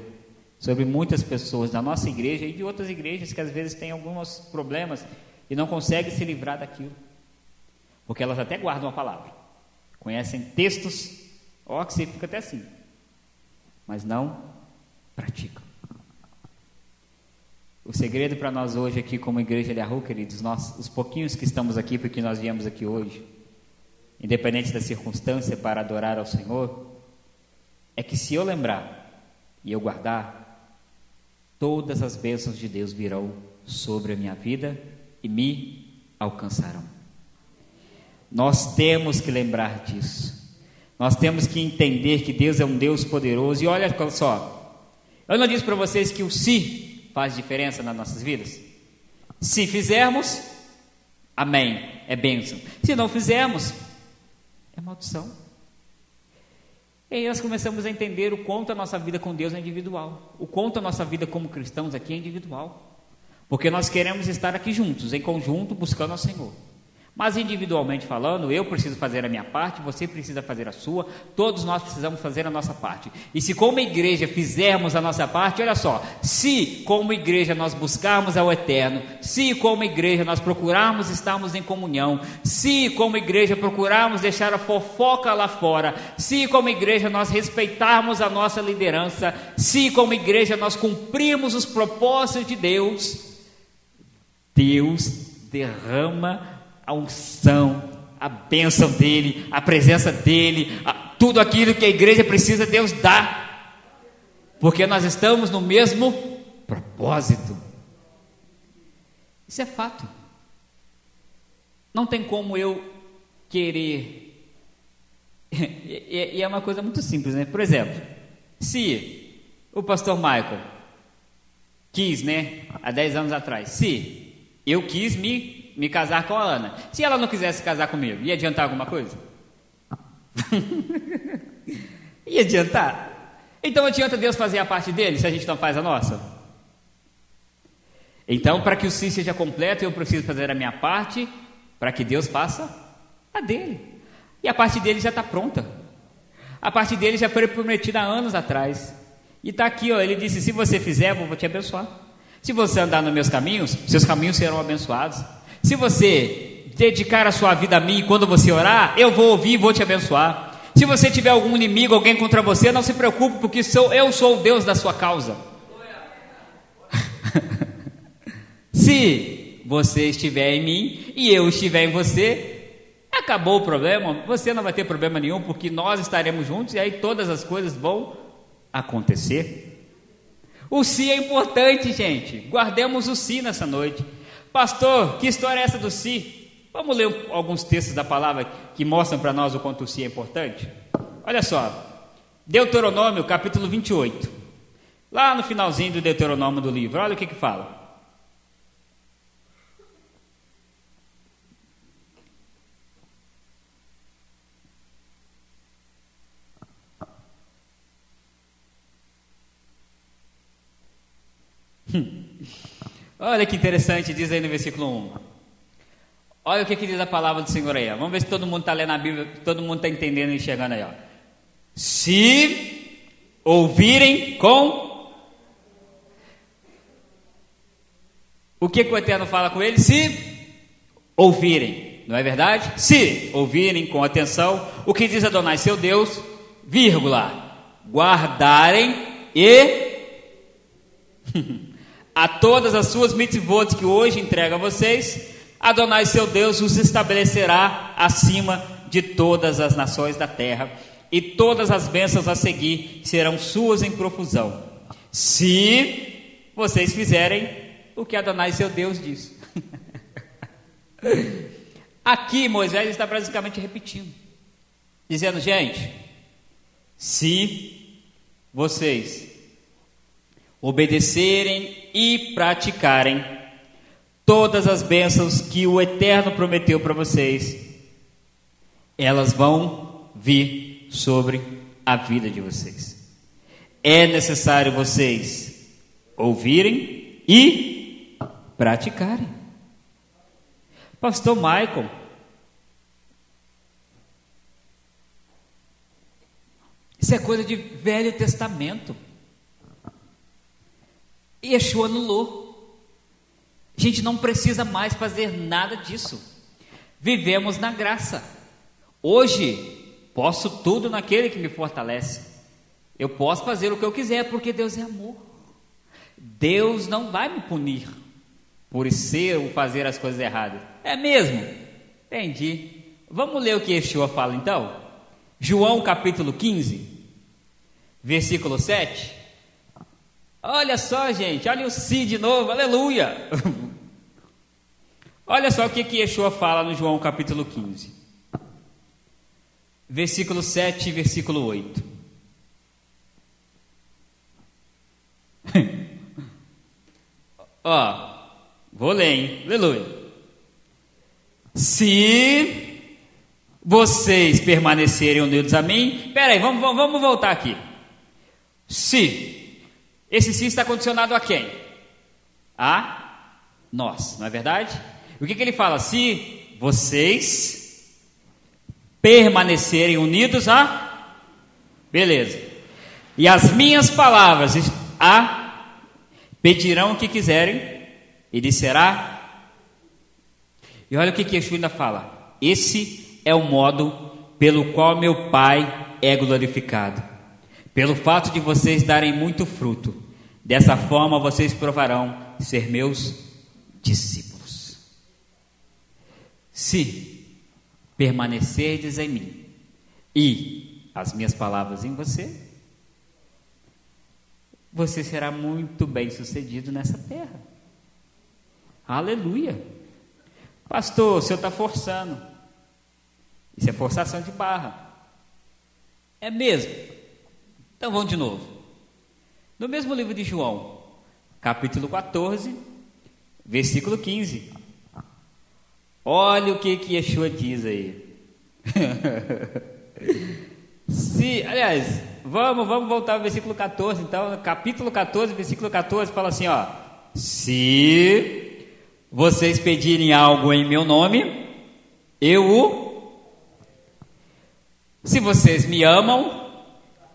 sobre muitas pessoas da nossa igreja e de outras igrejas que às vezes têm alguns problemas e não conseguem se livrar daquilo, porque elas até guardam a palavra, conhecem textos, que você fica até assim, mas não praticam. O segredo para nós hoje aqui como igreja de Eliahu, queridos, nós, os pouquinhos que estamos aqui, porque nós viemos aqui hoje, independente da circunstância, para adorar ao Senhor, é que se eu lembrar e eu guardar, todas as bênçãos de Deus virão sobre a minha vida e me alcançarão. Nós temos que lembrar disso. Nós temos que entender que Deus é um Deus poderoso. E olha só, eu não disse para vocês que o se faz diferença nas nossas vidas? Se fizermos, amém, é bênção. Se não fizermos, é maldição. E aí nós começamos a entender o quanto a nossa vida com Deus é individual, o quanto a nossa vida como cristãos aqui é individual, porque nós queremos estar aqui juntos, em conjunto, buscando ao Senhor. Mas individualmente falando, eu preciso fazer a minha parte, você precisa fazer a sua, todos nós precisamos fazer a nossa parte. E se como igreja fizermos a nossa parte, olha só, se como igreja nós buscarmos ao Eterno, se como igreja nós procurarmos estarmos em comunhão, se como igreja procurarmos deixar a fofoca lá fora, se como igreja nós respeitarmos a nossa liderança, se como igreja nós cumprirmos os propósitos de Deus, Deus derrama a unção, a bênção dele, a presença dele, tudo aquilo que a igreja precisa, Deus dá, porque nós estamos no mesmo propósito. Isso é fato. Não tem como eu querer. E é uma coisa muito simples, né? Por exemplo, se o pastor Michael quis, há 10 anos atrás, se eu quis me casar com a Ana, se ela não quisesse casar comigo, ia adiantar alguma coisa? Ia adiantar? Então adianta Deus fazer a parte dele, se a gente não faz a nossa? Então, para que o sim seja completo, eu preciso fazer a minha parte, para que Deus faça a dele, e a parte dele já está pronta, a parte dele já foi prometida há anos atrás, e está aqui, ele disse: se você fizer, eu vou te abençoar. Se você andar nos meus caminhos, seus caminhos serão abençoados. Se você dedicar a sua vida a mim, quando você orar, eu vou ouvir e vou te abençoar. Se você tiver algum inimigo, alguém contra você, não se preocupe, porque eu sou o Deus da sua causa. Se você estiver em mim e eu estiver em você, acabou o problema. Você não vai ter problema nenhum, porque nós estaremos juntos e aí todas as coisas vão acontecer. O si é importante, gente. Guardemos o si nessa noite. Pastor, que história é essa do si? Vamos ler alguns textos da palavra que mostram para nós o quanto o si é importante? Olha só, Deuteronômio capítulo 28, lá no finalzinho do Deuteronômio do livro, olha o que fala. Olha que interessante, diz aí no versículo 1. Olha o que diz a palavra do Senhor aí, ó. Vamos ver se todo mundo está lendo a Bíblia, todo mundo está entendendo e enxergando aí, ó. Se ouvirem com... O que o Eterno fala com eles? Se ouvirem, não é verdade? Se ouvirem com atenção, o que diz Adonai, seu Deus, vírgula, guardarem e a todas as suas mitzvot que hoje entrega a vocês, Adonai seu Deus os estabelecerá acima de todas as nações da terra, e todas as bênçãos a seguir serão suas em profusão, se vocês fizerem o que Adonai seu Deus diz. Aqui Moisés está basicamente repetindo, dizendo: gente, se vocês obedecerem e praticarem todas as bênçãos que o Eterno prometeu para vocês, elas vão vir sobre a vida de vocês. É necessário vocês ouvirem e praticarem. Pastor Michael, isso é coisa de Velho Testamento. Yeshua anulou. A gente não precisa mais fazer nada disso. Vivemos na graça. Hoje, posso tudo naquele que me fortalece. Eu posso fazer o que eu quiser, porque Deus é amor. Deus não vai me punir por ser ou fazer as coisas erradas. É mesmo? Entendi. Vamos ler o que Yeshua fala então? João capítulo 15, versículo 7. Olha só, gente, olha o si de novo, aleluia. Olha só o que Yeshua fala no João capítulo 15, versículo 7 e versículo 8. Ó, vou ler, hein? Aleluia. Se vocês permanecerem unidos a mim. Peraí, vamos voltar aqui. Se. Esse se está condicionado a quem? A nós, não é verdade? O que ele fala? Se vocês permanecerem unidos a... Beleza. E as minhas palavras pedirão o que quiserem, e lhes será. E olha o que Yeshua ainda fala: esse é o modo pelo qual meu Pai é glorificado, pelo fato de vocês darem muito fruto. Dessa forma vocês provarão ser meus discípulos. Se permanecerdes em mim e as minhas palavras em você, você será muito bem sucedido nessa terra. Aleluia. Pastor, o senhor está forçando. Isso é forçação de barra. É mesmo? Então vamos de novo. No mesmo livro de João, capítulo 14, versículo 15. Olha o que Yeshua diz aí. Aliás, vamos voltar ao versículo 14. Então, capítulo 14, versículo 14, fala assim, ó: se vocês pedirem algo em meu nome, se vocês me amam,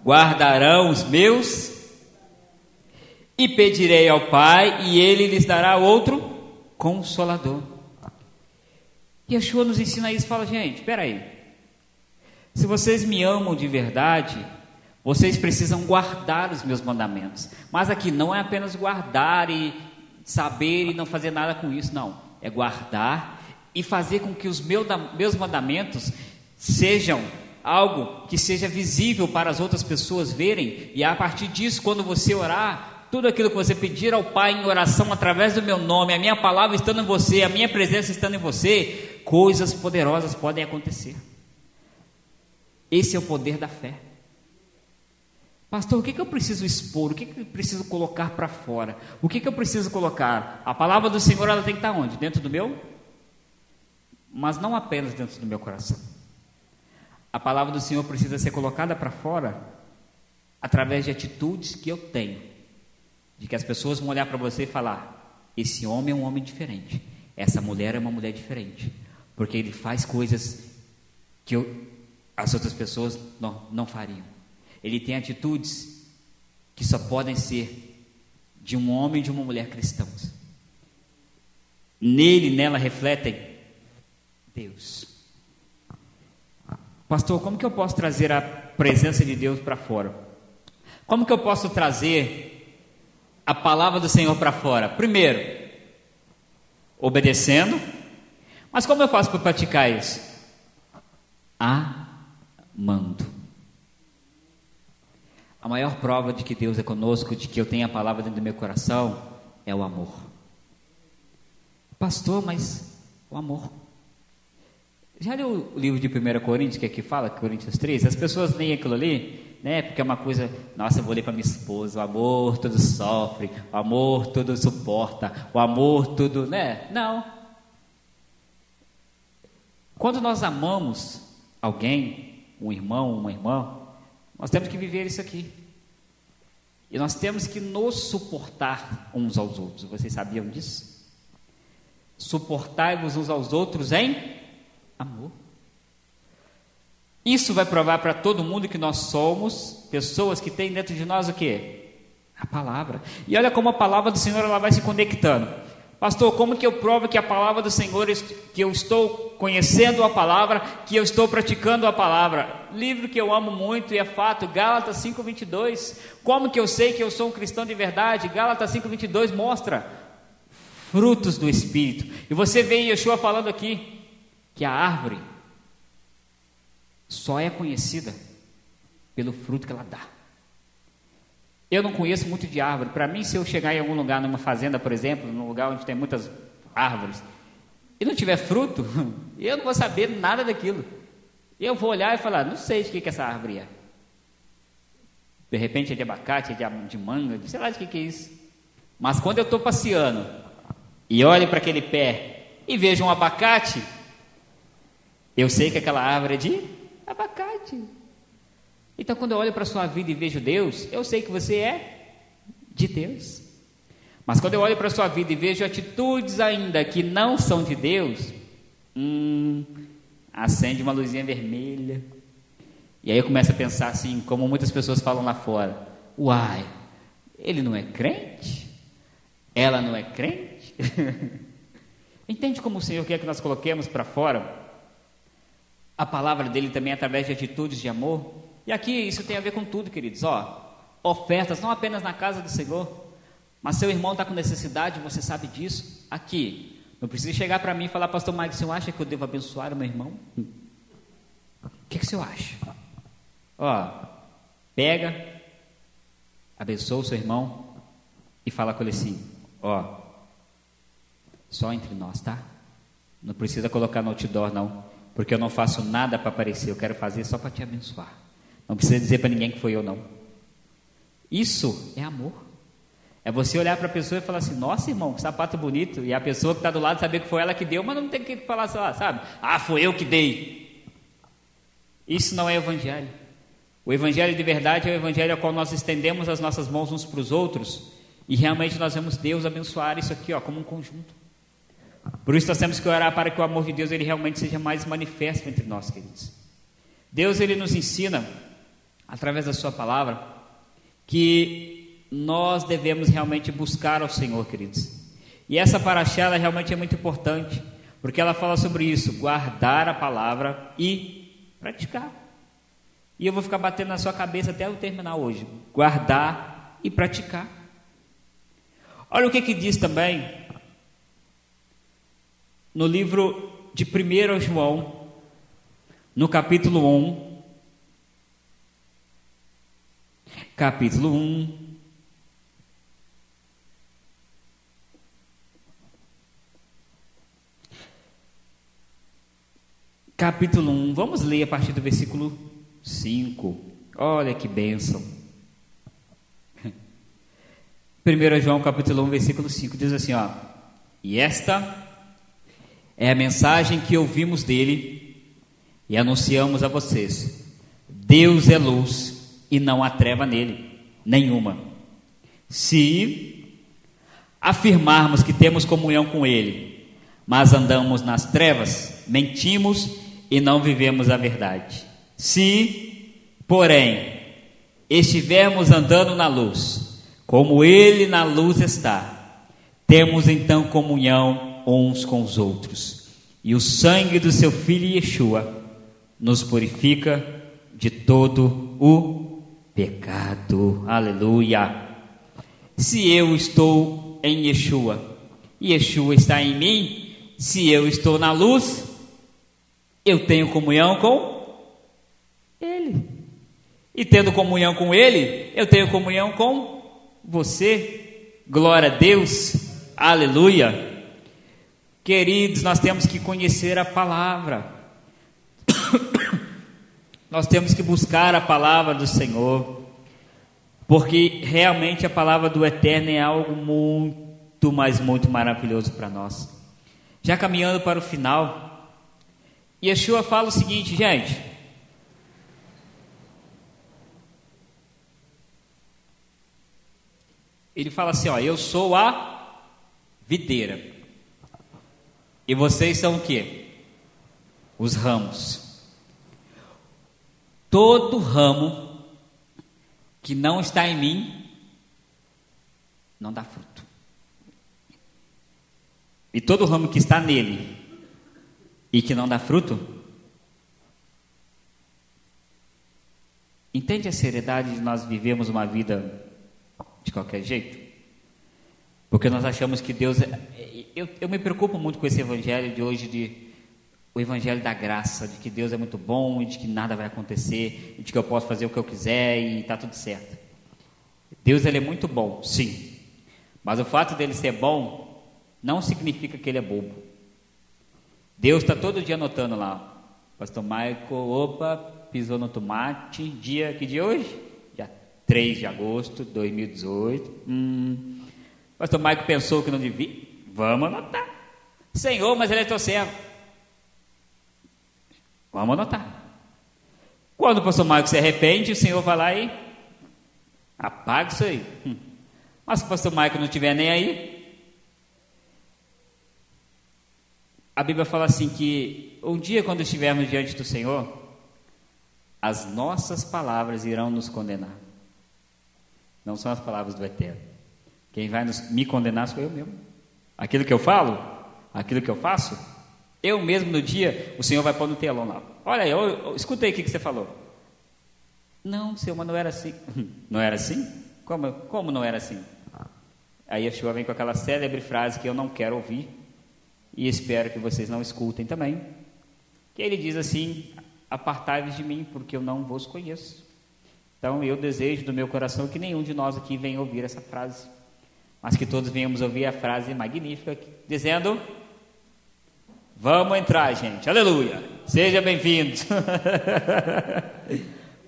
guardarão os meus, e pedirei ao Pai, e Ele lhes dará outro Consolador. Yeshua nos ensina isso, fala: gente, espera aí, se vocês me amam de verdade, vocês precisam guardar os meus mandamentos. Mas aqui não é apenas guardar e saber e não fazer nada com isso, não. É guardar e fazer com que os meus mandamentos sejam algo que seja visível para as outras pessoas verem. E a partir disso, quando você orar, tudo aquilo que você pedir ao Pai em oração através do meu nome, a minha palavra estando em você, a minha presença estando em você, coisas poderosas podem acontecer. Esse é o poder da fé. Pastor, o que eu preciso expor? O que eu preciso colocar para fora? O que eu preciso colocar? A palavra do Senhor, ela tem que estar onde? Dentro do meu? Mas não apenas dentro do meu coração. A palavra do Senhor precisa ser colocada para fora através de atitudes que eu tenho, de que as pessoas vão olhar para você e falar: esse homem é um homem diferente, essa mulher é uma mulher diferente, porque ele faz coisas que as outras pessoas não fariam. Ele tem atitudes que só podem ser de um homem e de uma mulher cristãos. Nele, nela refletem Deus. Pastor, como que eu posso trazer a presença de Deus para fora? Como que eu posso trazer a palavra do Senhor para fora? Primeiro, obedecendo. Mas como eu faço para praticar isso? Amando. A maior prova de que Deus é conosco, de que eu tenho a palavra dentro do meu coração, é o amor. Pastor, mas o amor. Já leu o livro de 1 Coríntios, que aqui fala, Coríntios 3? As pessoas leem aquilo ali, né? Porque é uma coisa, nossa, eu vou ler para minha esposa, o amor tudo sofre, o amor tudo suporta, o amor tudo, né? Não. Quando nós amamos alguém, um irmão, uma irmã, nós temos que viver isso aqui. E nós temos que nos suportar uns aos outros. Vocês sabiam disso? Suportai-vos uns aos outros em amor. Isso vai provar para todo mundo que nós somos pessoas que têm dentro de nós o quê? A palavra. E olha como a palavra do Senhor ela vai se conectando. Pastor, como que eu provo que a palavra do Senhor, que eu estou conhecendo a palavra, que eu estou praticando a palavra? Livro que eu amo muito e é fato, Gálatas 5:22. Como que eu sei que eu sou um cristão de verdade? Gálatas 5:22 mostra frutos do Espírito. E você vê Yeshua falando aqui que a árvore só é conhecida pelo fruto que ela dá. Eu não conheço muito de árvore. Para mim, se eu chegar em algum lugar, numa fazenda, por exemplo, num lugar onde tem muitas árvores, e não tiver fruto, eu não vou saber nada daquilo. Eu vou olhar e falar, não sei de que essa árvore é. De repente é de abacate, é de manga, sei lá de que é isso. Mas quando eu estou passeando e olho para aquele pé e vejo um abacate, eu sei que aquela árvore é de abacate. Então, quando eu olho para a sua vida e vejo Deus, eu sei que você é de Deus. Mas quando eu olho para a sua vida e vejo atitudes ainda que não são de Deus, acende uma luzinha vermelha. E aí eu começo a pensar assim, como muitas pessoas falam lá fora: uai, ele não é crente? Ela não é crente? Entende como o Senhor quer que nós coloquemos para fora a palavra dele também através de atitudes de amor? E aqui isso tem a ver com tudo, queridos. Ofertas não apenas na casa do Senhor, mas seu irmão está com necessidade, você sabe disso. Aqui, não precisa chegar para mim e falar: pastor Mike, você acha que eu devo abençoar o meu irmão? O que o senhor acha? Pega, abençoa o seu irmão e fala com ele assim: só entre nós, tá? Não precisa colocar no outdoor não, porque eu não faço nada para aparecer, eu quero fazer só para te abençoar. Não precisa dizer para ninguém que foi eu não. Isso é amor. É você olhar para a pessoa e falar assim: nossa, irmão, que sapato bonito. E a pessoa que está do lado saber que foi ela que deu, mas não tem que falar só, sabe? Foi eu que dei. Isso não é evangelho. O evangelho de verdade é o evangelho ao qual nós estendemos as nossas mãos uns para os outros e realmente nós vemos Deus abençoar isso aqui, como um conjunto. Por isso nós temos que orar para que o amor de Deus ele realmente seja mais manifesto entre nós, queridos. Deus ele nos ensina através da sua palavra que nós devemos realmente buscar ao Senhor, queridos. E essa paraxá ela realmente é muito importante, porque ela fala sobre isso: guardar a palavra e praticar. E eu vou ficar batendo na sua cabeça até eu terminar hoje: guardar e praticar. Olha o que diz também no livro de 1 João, no capítulo 1. Capítulo 1. Capítulo 1, vamos ler a partir do versículo 5. Olha que bênção. 1 João capítulo 1, versículo 5 diz assim: e esta é a mensagem que ouvimos dele e anunciamos a vocês: Deus é luz e não há treva nele nenhuma. Se afirmarmos que temos comunhão com ele, mas andamos nas trevas, mentimos e não vivemos a verdade. Se, porém, estivermos andando na luz, como ele na luz está, temos então comunhão uns com os outros, e o sangue do seu filho Yeshua nos purifica de todo o pecado. Aleluia. se eu estou em Yeshua, e Yeshua está em mim, se eu estou na luz, eu tenho comunhão com Ele. E tendo comunhão com Ele, eu tenho comunhão com você. Glória a Deus, aleluia. Queridos, nós temos que conhecer a palavra. Nós temos que buscar a palavra do Senhor, porque realmente a palavra do Eterno é algo muito, mas muito maravilhoso para nós. Já caminhando para o final, Yeshua fala o seguinte, gente: ele fala assim, ó, eu sou a videira, e vocês são o quê? Os ramos. Todo ramo que não está em mim não dá fruto. E todo ramo que está nele e que não dá fruto, entende a seriedade de nós vivemos uma vida de qualquer jeito? Porque nós achamos que Deus... Eu me preocupo muito com esse evangelho de hoje, o evangelho da graça, de que Deus é muito bom e de que nada vai acontecer, e de que eu posso fazer o que eu quiser e está tudo certo. Deus, ele é muito bom, sim, mas o fato dele ser bom não significa que ele é bobo. Deus está todo dia anotando lá, pastor Michael, opa, pisou no tomate, que dia hoje? Dia 3 de agosto de 2018. Pastor Michael pensou que não devia, vamos anotar. Senhor, mas ele é teu servo. Vamos anotar. Quando o pastor Marcos se arrepende, o Senhor vai lá e apaga isso aí. Mas se o pastor Marcos não estiver nem aí, a Bíblia fala assim que um dia quando estivermos diante do Senhor, as nossas palavras irão nos condenar. Não são as palavras do Eterno. Quem vai me condenar sou eu mesmo. Aquilo que eu falo, aquilo que eu faço, eu mesmo no dia, o Senhor vai pôr no telão lá. Olha aí, escuta aí o que você falou. Não, Senhor, mas não era assim. Não era assim? Como não era assim? Aí Yeshua vem com aquela célebre frase que eu não quero ouvir e espero que vocês não escutem também. Que ele diz assim, apartai-vos de mim, porque eu não vos conheço. Então eu desejo do meu coração que nenhum de nós aqui venha ouvir essa frase, mas que todos venhamos ouvir a frase magnífica, dizendo... Vamos entrar, gente, aleluia, seja bem-vindo.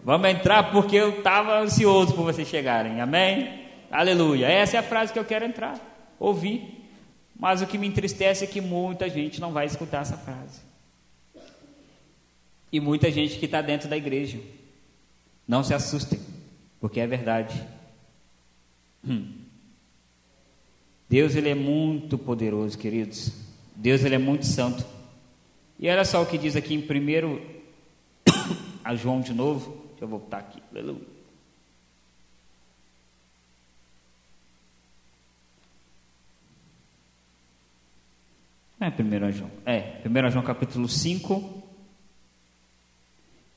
Vamos entrar porque eu estava ansioso por vocês chegarem, amém? Aleluia, essa é a frase que eu quero entrar, ouvir. Mas o que me entristece é que muita gente não vai escutar essa frase. E muita gente que está dentro da igreja. Não se assustem, porque é verdade. Deus, ele é muito poderoso, queridos. Deus, ele é muito santo. E olha só o que diz aqui em 1 a João de novo. Deixa eu voltar aqui. Aleluia. Não é 1 João. 1 João capítulo 5,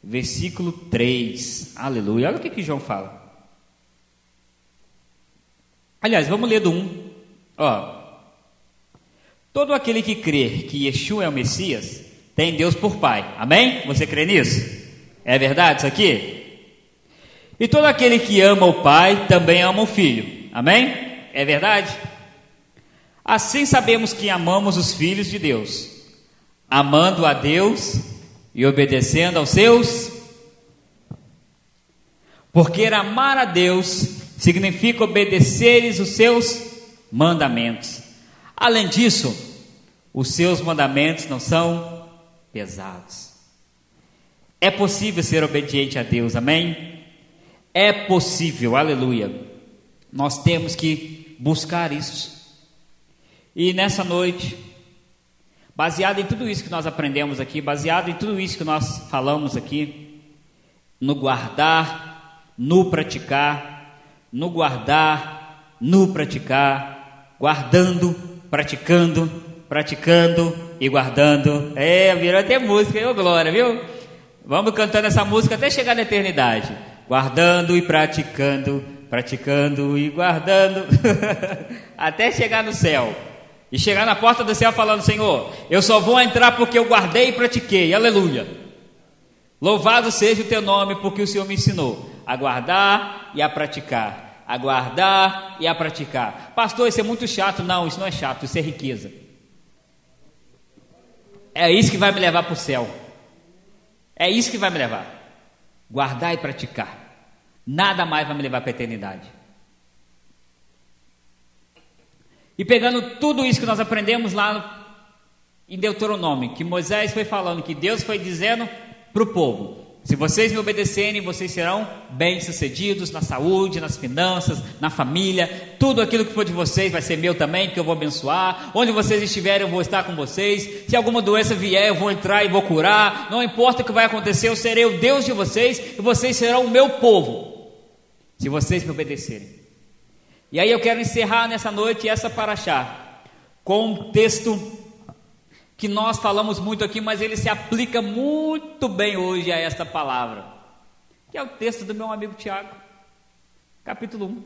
versículo 3. Aleluia. Olha o que João fala. Aliás, vamos ler do 1. Todo aquele que crê que Yeshua é o Messias, tem Deus por Pai. Amém? Você crê nisso? É verdade isso aqui? E todo aquele que ama o Pai, também ama o Filho. Amém? É verdade? Assim sabemos que amamos os filhos de Deus, amando a Deus e obedecendo aos seus. Porque amar a Deus significa obedeceres os seus mandamentos. Além disso, os seus mandamentos não são pesados. É possível ser obediente a Deus, amém? É possível, aleluia. Nós temos que buscar isso. E nessa noite, baseado em tudo isso que nós aprendemos aqui, baseado em tudo isso que nós falamos aqui, no guardar, no praticar, no guardar, no praticar, guardando, praticando e guardando. Virou até música, glória, viu? Vamos cantando essa música até chegar na eternidade. Guardando e praticando, praticando e guardando, até chegar no céu. E chegar na porta do céu falando: Senhor, eu só vou entrar porque eu guardei e pratiquei, aleluia. Louvado seja o teu nome, porque o Senhor me ensinou a guardar e a praticar, a guardar e a praticar. Pastor, isso é muito chato. Não, isso não é chato, isso é riqueza. É isso que vai me levar para o céu. É isso que vai me levar. Guardar e praticar. Nada mais vai me levar para a eternidade. E pegando tudo isso que nós aprendemos lá em Deuteronômio, que Moisés foi falando, que Deus foi dizendo para o povo: se vocês me obedecerem, vocês serão bem-sucedidos na saúde, nas finanças, na família. Tudo aquilo que for de vocês vai ser meu também, porque eu vou abençoar. Onde vocês estiverem, eu vou estar com vocês. Se alguma doença vier, eu vou entrar e vou curar. Não importa o que vai acontecer, eu serei o Deus de vocês e vocês serão o meu povo, se vocês me obedecerem. E aí eu quero encerrar nessa noite essa paraxá com um texto que nós falamos muito aqui, mas ele se aplica muito bem hoje a esta palavra, que é o texto do meu amigo Tiago, capítulo 1,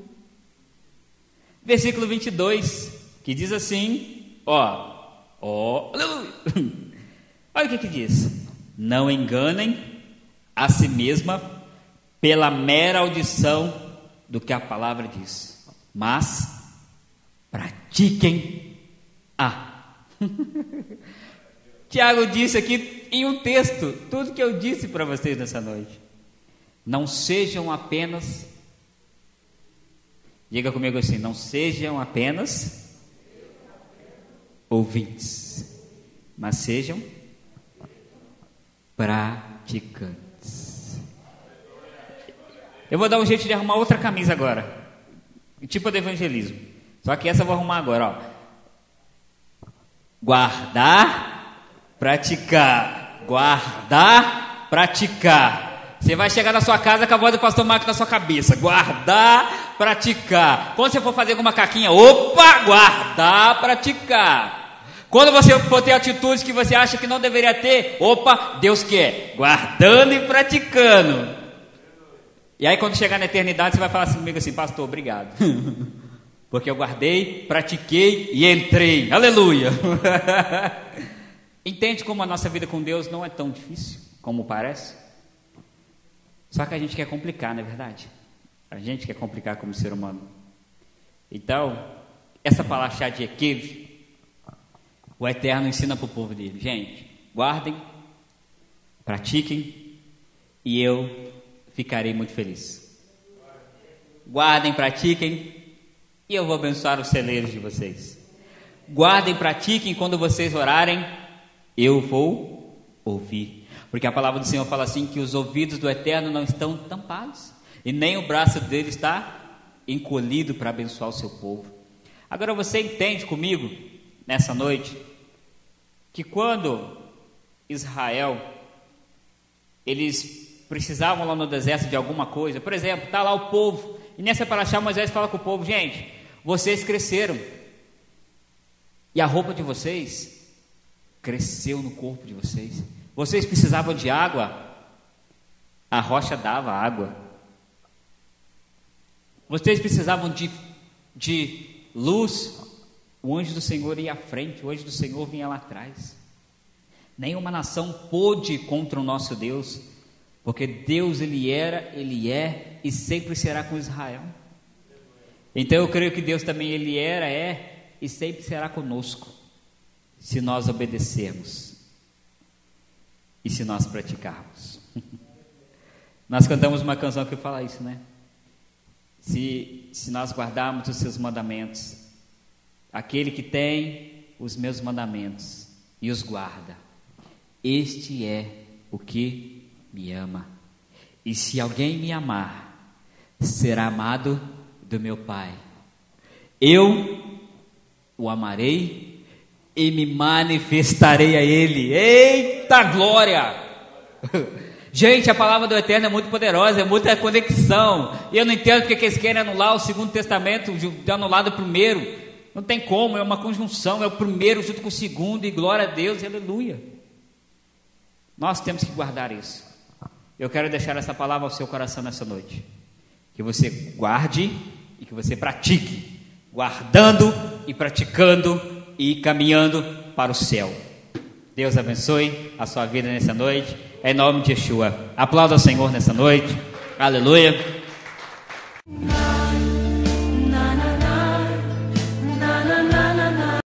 versículo 22, que diz assim, aleluia. Olha o que diz: não enganem a si mesma pela mera audição do que a palavra diz, mas pratiquem a. Tiago disse aqui em um texto tudo que eu disse para vocês nessa noite. Não sejam apenas, diga comigo assim, não sejam apenas ouvintes, mas sejam praticantes. Eu vou dar um jeito de arrumar outra camisa agora, tipo de evangelismo, só que essa eu vou arrumar agora, guardar, praticar, guardar, praticar. Você vai chegar na sua casa com a voz do pastor Marcos na sua cabeça: guardar, praticar. Quando você for fazer alguma caquinha, guardar, praticar. Quando você for ter atitudes que você acha que não deveria ter, Deus quer, guardando e praticando. E aí quando chegar na eternidade, você vai falar assim comigo assim: pastor, obrigado, porque eu guardei, pratiquei e entrei, aleluia. Entende como a nossa vida com Deus não é tão difícil como parece? Só que a gente quer complicar, não é verdade? A gente quer complicar como ser humano. Então, essa palavra de Ekev, o Eterno ensina para o povo dele: gente, guardem, pratiquem e eu ficarei muito feliz. Guardem, pratiquem e eu vou abençoar os celeiros de vocês. Guardem, pratiquem, quando vocês orarem, eu vou ouvir. Porque a palavra do Senhor fala assim, que os ouvidos do Eterno não estão tampados e nem o braço dele está encolhido para abençoar o seu povo. Agora você entende comigo nessa noite que quando Israel, eles precisavam lá no deserto de alguma coisa, por exemplo, está lá o povo, e nessa paraxá Moisés fala com o povo: gente, vocês cresceram e a roupa de vocês cresceu no corpo de vocês. Vocês precisavam de água, a rocha dava água. Vocês precisavam de luz, o anjo do Senhor ia à frente, o anjo do Senhor vinha lá atrás. Nenhuma nação pôde contra o nosso Deus, porque Deus, Ele era, Ele é e sempre será com Israel. Então eu creio que Deus também, Ele era, é e sempre será conosco, se nós obedecermos e se nós praticarmos. Nós cantamos uma canção que fala isso, né? Se nós guardarmos os seus mandamentos, aquele que tem os meus mandamentos e os guarda, este é o que me ama. E se alguém me amar, será amado do meu Pai. Eu o amarei e me manifestarei a ele. Eita glória! Gente, a palavra do Eterno é muito poderosa, é muita conexão. E eu não entendo porque eles querem anular o Segundo Testamento, anular o primeiro. Não tem como, é uma conjunção, é o primeiro junto com o segundo, e glória a Deus, aleluia. Nós temos que guardar isso. Eu quero deixar essa palavra ao seu coração nessa noite. Que você guarde e que você pratique, guardando e praticando e caminhando para o céu. Deus abençoe a sua vida nessa noite, em nome de Yeshua. Aplauda o Senhor nessa noite. Aleluia.